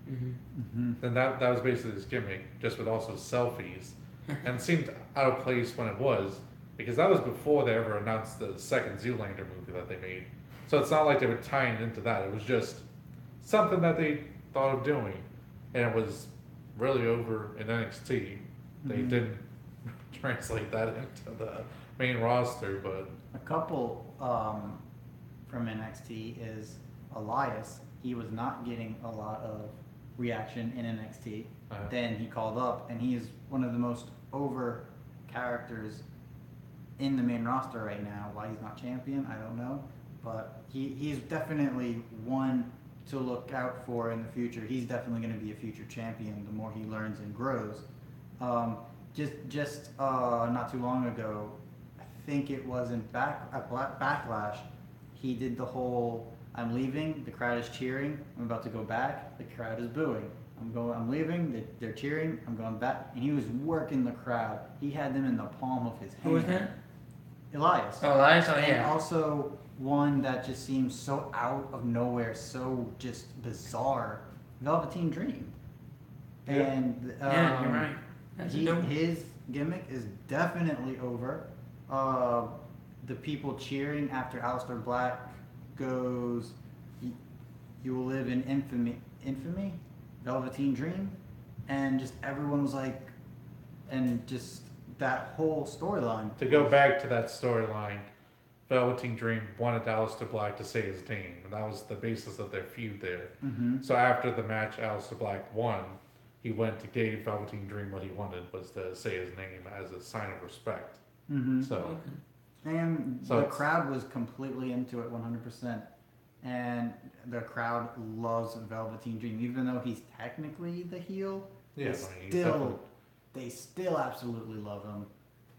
Mm-hmm. Then that was basically his gimmick, just with also selfies, and it seemed out of place when it was, because that was before they ever announced the second Zoolander movie that they made. So it's not like they were tying into that. It was just something that they thought of doing, and it was really over in NXT. They Mhm. didn't translate that into the main roster, but A couple from NXT is Elias. He was not getting a lot of reaction in NXT. Then he called up, and he is one of the most over characters in the main roster right now. Why he's not champion, I don't know. But he's definitely one to look out for in the future. He's definitely going to be a future champion the more he learns and grows. Just not too long ago, I think it was in Backlash, he did the whole I'm leaving, the crowd is cheering, I'm about to go back, the crowd is booing. I'm leaving, they're cheering, I'm going back. And he was working the crowd. He had them in the palm of his hand. Who was that? Elias. Oh, Elias. Oh, And yeah. also one that just seems so out of nowhere, so just bizarre. Velveteen Dream. Yeah. And Yeah, you're right. That's a dope. his gimmick is definitely over. The people cheering after Aleister Black goes, "You will live in infamy, Velveteen Dream," and just everyone was like, and just that whole storyline. To go back to that storyline, Velveteen Dream wanted Aleister Black to say his name, and that was the basis of their feud there. Mm-hmm. So after the match, Aleister Black won. He went to gave Velveteen Dream what he wanted was to say his name as a sign of respect. Mm-hmm. So, And So the it's- crowd was completely into it 100%. And the crowd loves Velveteen Dream. Even though he's technically the heel, yeah, they I mean, he's definitely- they still absolutely love him.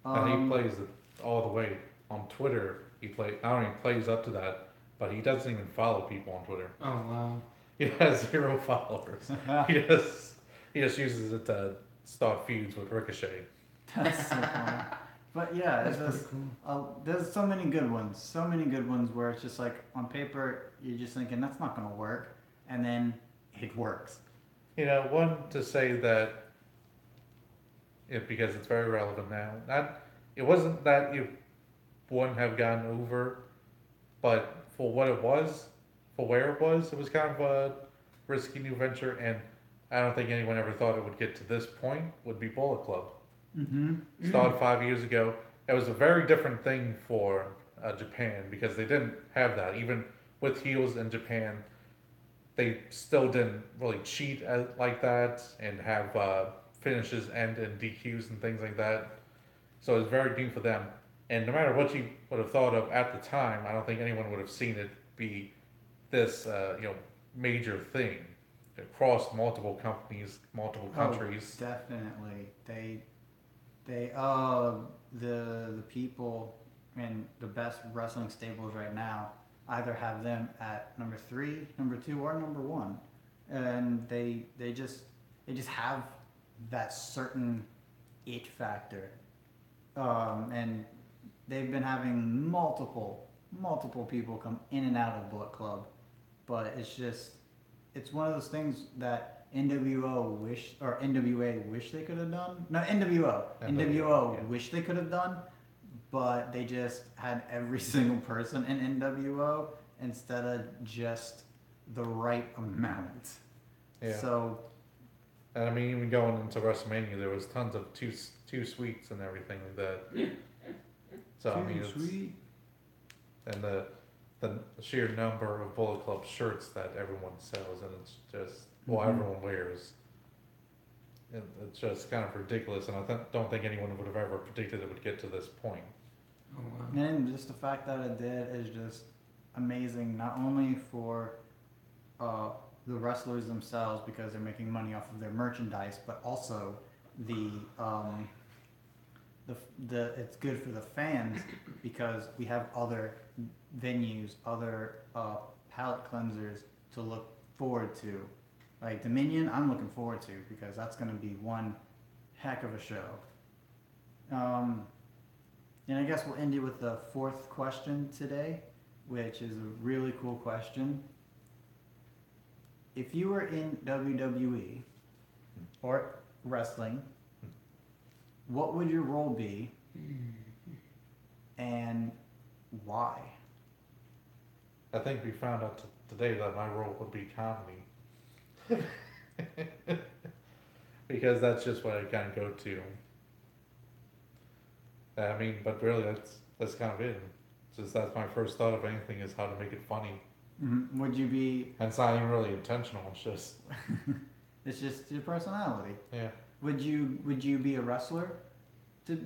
and he plays it all the way on Twitter. Not only plays up to that, but he doesn't even follow people on Twitter. Oh wow. He has 0 followers. He just uses it to start feuds with Ricochet. That's so funny. But yeah, That's it's pretty just, cool. there's so many good ones. So many good ones where it's just like on paper, you're just thinking that's not going to work. And then it works. You know, one to say that, because it's very relevant now. It wasn't that it wouldn't have gotten over, but for what it was, for where it was kind of a risky new venture, and I don't think anyone ever thought it would get to this point. Would be Bullet Club. Mm-hmm. Started 5 years ago. It was a very different thing for Japan because they didn't have that. Even with heels in Japan, they still didn't really cheat like that and have finishes end in DQs and things like that. So it was very new for them. And no matter what you would have thought of at the time, I don't think anyone would have seen it be this major thing across multiple companies, multiple countries. Oh, definitely. The people in the best wrestling stables right now either have them at number 3, number 2, or number 1, and they just have that certain it factor, and they've been having multiple people come in and out of Bullet Club, but it's one of those things that NWA wish they could have done. No, NWO wish they could have done, but they just had every single person in NWO instead of just the right amount. Yeah. So, And I mean, even going into WrestleMania, there was tons of two sweets and everything like that. So I mean, sweet. and the sheer number of Bullet Club shirts that everyone sells, and it's just everyone wears. And it's just kind of ridiculous, and I don't think anyone would have ever predicted it would get to this point. Oh wow. And just the fact that it did is just amazing, not only for the wrestlers themselves because they're making money off of their merchandise, but also the it's good for the fans because we have other venues, other palate cleansers to look forward to. Like Dominion, I'm looking forward to because that's going to be one heck of a show. And I guess we'll end it with the 4th question today, which is a really cool question. If you were in WWE or wrestling, what would your role be and why? I think we found out today that my role would be comedy. Because that's just what I kind of go to. I mean, but really, that's kind of it. Just that's my first thought of anything is how to make it funny. Mm-hmm. Would you be? And it's not even really intentional. It's just It's just your personality. yeah. Would you be a wrestler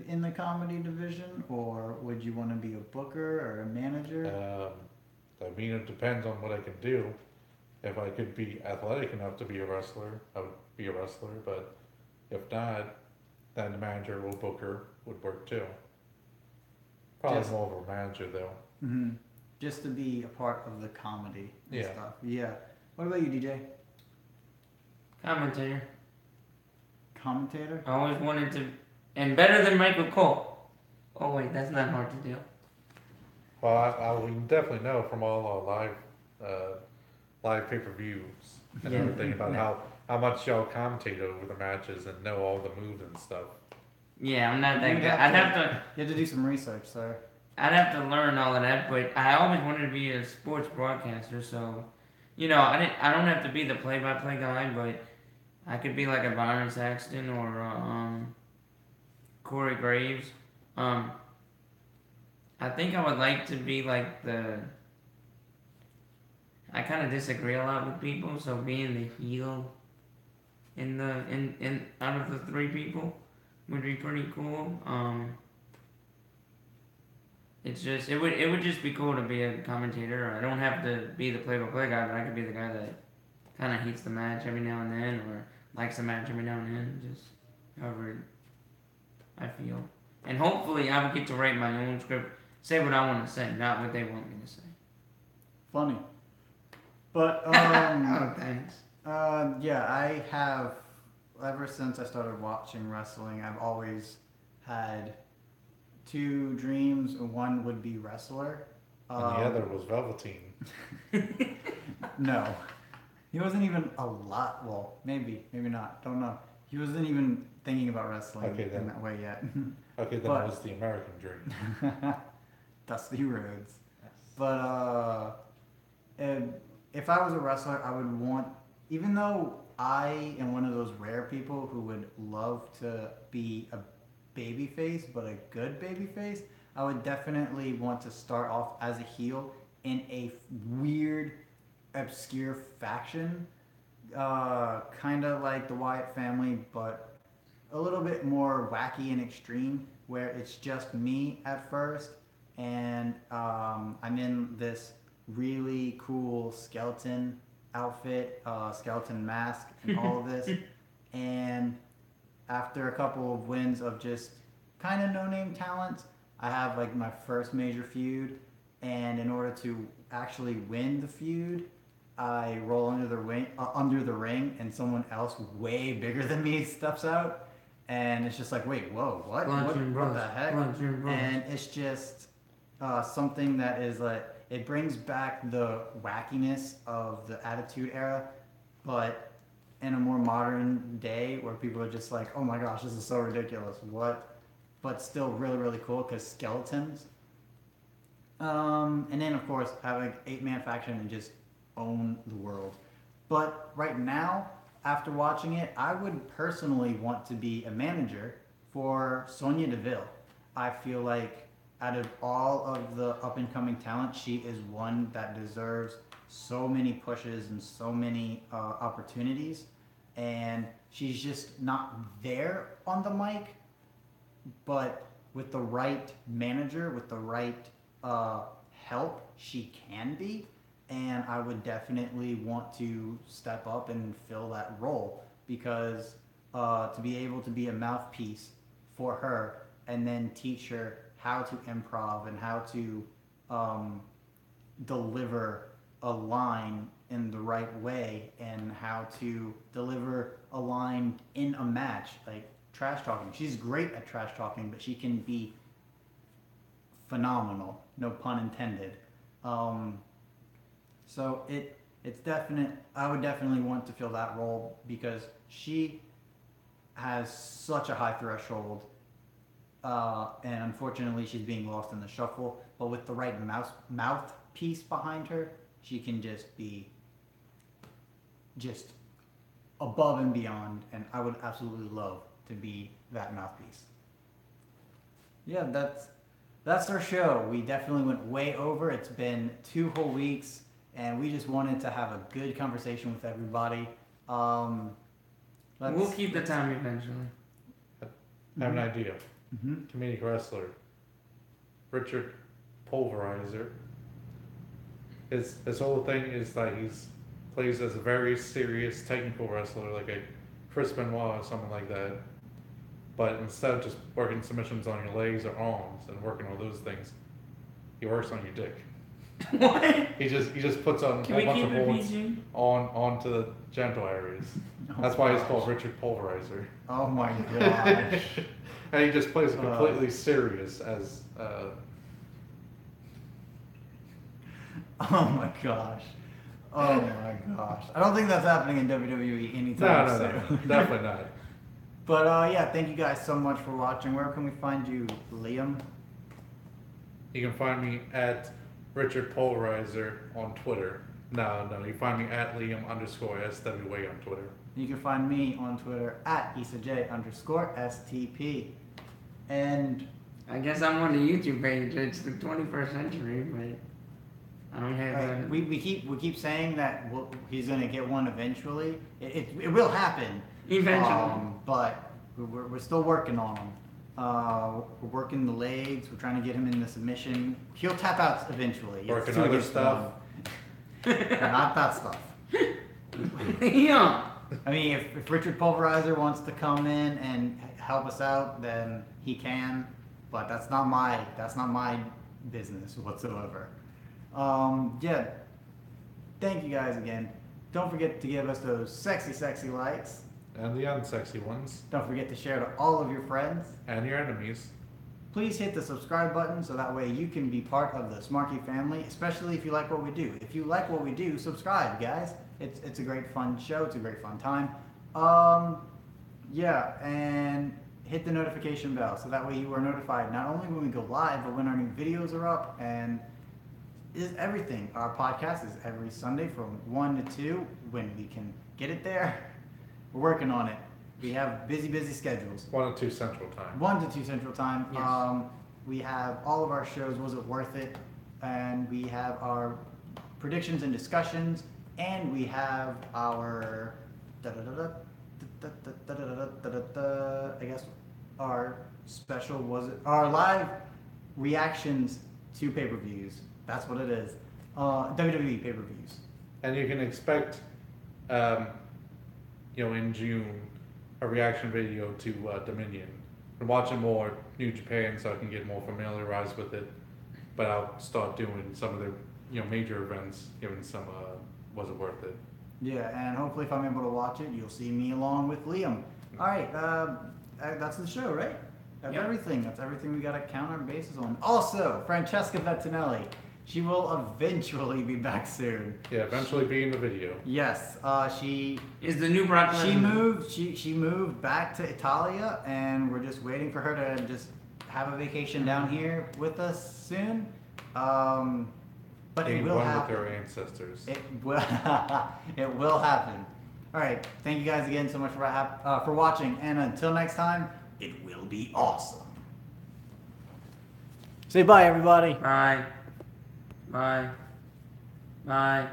in the comedy division, or would you want to be a booker or a manager? I mean, it depends on what I can do. If I could be athletic enough to be a wrestler, I would be a wrestler. But if not, then the manager or booker would work too. Probably Just- more of a manager though. Mm-hmm. Just to be a part of the comedy and Yeah. stuff. Yeah. What about you, DJ? Commentator. Commentator? I always wanted to, and better than Michael Cole. Oh wait, that's not hard to do. Well, we definitely know from all our live pay-per-views and Yeah. everything about Yeah. how how much y'all commentate over the matches and know all the moves and stuff. Yeah, I'm not that You'd good. You have to do some research, sir. I'd have to learn all of that, but I always wanted to be a sports broadcaster, so I don't have to be the play-by-play guy, but I could be like a Byron Saxton or Corey Graves. Um, I think I would like to be like the. I kind of disagree a lot with people, so being the heel in out of the three people would be pretty cool. It's just it would just be cool to be a commentator. I don't have to be the play-by-play guy, but I could be the guy that kind of hates the match every now and then, or likes the match every now and then. Just however I feel, and hopefully I would get to write my own script, say what I want to say, not what they want me to say. Funny. But, oh, thanks. yeah, I have, ever since I started watching wrestling, I've always had two dreams. One would be wrestler. And the other was Velveteen. No. He wasn't even a lot, well, maybe not, don't know. He wasn't even thinking about wrestling in that way yet. Okay, then it was the American dream. Dusty Rhodes. Yes. But, if I was a wrestler, I would want, even though I am one of those rare people who would love to be a babyface, but a good babyface, I would definitely want to start off as a heel in a weird, obscure faction, kind of like the Wyatt family, but a little bit more wacky and extreme, where it's just me at first, and I'm in this really cool skeleton outfit, skeleton mask, and all of this. And after a couple of wins of just kind of no-name talent, I have like my first major feud. And in order to actually win the feud, I roll under the ring, and someone else way bigger than me steps out. And it's just like, wait, whoa, what? What the heck? And it's just something that is like, it brings back the wackiness of the Attitude Era, but in a more modern day where people are just like, oh my gosh, this is so ridiculous, what? But still really, really cool because skeletons. And then, of course, have an 8-man faction and just own the world. But right now, after watching it, I would personally want to be a manager for Sonya Deville. I feel like out of all of the up-and-coming talent, she is one that deserves so many pushes and so many opportunities. And she's just not there on the mic, but with the right manager, with the right help, she can be. And I would definitely want to step up and fill that role, because to be able to be a mouthpiece for her and then teach her how to improv and how to deliver a line in the right way, and how to deliver a line in a match, like trash talking. She's great at trash talking, but she can be phenomenal, no pun intended. So it's definite. I would definitely want to fill that role because she has such a high threshold. And unfortunately, she's being lost in the shuffle. But with the right mouthpiece behind her, she can just be just above and beyond. And I would absolutely love to be that mouthpiece. Yeah, that's our show. We definitely went way over. It's been 2 whole weeks, and we just wanted to have a good conversation with everybody. We'll keep the time eventually. I have an idea. Comedic wrestler Richard Pulverizer. His whole thing is that he's plays as a very serious technical wrestler, like a Chris Benoit or something like that. But instead of just working submissions on your legs or arms and working all those things, he works on your dick. What? He just puts on a whole bunch of holds onto the genital areas. That's why he's called Richard Pulverizer. Oh my gosh. And he just plays completely serious as. Oh my gosh. Oh my gosh. I don't think that's happening in WWE anytime No, soon. definitely not. But yeah, thank you guys so much for watching. Where can we find you, Liam? You can find me at Richard Polarizer on Twitter. No, you find me at Liam_SWA on Twitter. You can find me on Twitter at IsaJ_STP. And I guess I'm on the YouTube page. It's the 21st century, but I don't have that. we keep saying that he's gonna get one eventually. It will happen. Eventually. But we're still working on him. We're working the legs. We're trying to get him in the submission. He'll tap out eventually. Working other stuff. Not that stuff. Yeah. I mean, if Richard Pulverizer wants to come in and help us out, then he can. But that's not my business whatsoever. Yeah. Thank you guys again. Don't forget to give us those sexy likes. And the unsexy ones. Don't forget to share to all of your friends. And your enemies. Please hit the subscribe button so that way you can be part of the Smarky family, especially if you like what we do. If you like what we do, subscribe, guys. It's a great fun show. It's a great fun time. Yeah, and hit the notification bell so that way you are notified not only when we go live, but when our new videos are up, and is everything. Our podcast is every Sunday from 1 to 2 when we can get it there. We're working on it. We have busy schedules. 1 to 2 Central Time. 1 to 2 Central Time. Yes. We have all of our shows, Was It Worth It? And we have our predictions and discussions, and we have our I guess our special our live reactions to pay-per-views. That's what it is. WWE pay-per-views. And you can expect, in June, a reaction video to Dominion. I'm watching more New Japan so I can get more familiarized with it. But I'll start doing some of the major events, giving some Was It Worth It? Yeah, and hopefully if I'm able to watch it, you'll see me along with Liam. All right, that's the show, right? That's everything. That's everything we got to count our bases on. Also, Francesca Bettinelli. She will eventually be back soon. Yeah, eventually be in the video. Yes, she Is the new Brock she Lesnar. she moved back to Italia, and we're just waiting for her to just have a vacation down here with us soon. But it Being will one happen. with their ancestors. It will. It will happen. All right. Thank you guys again so much for watching, and until next time, it will be awesome. Say bye, everybody. Bye. Bye. Bye.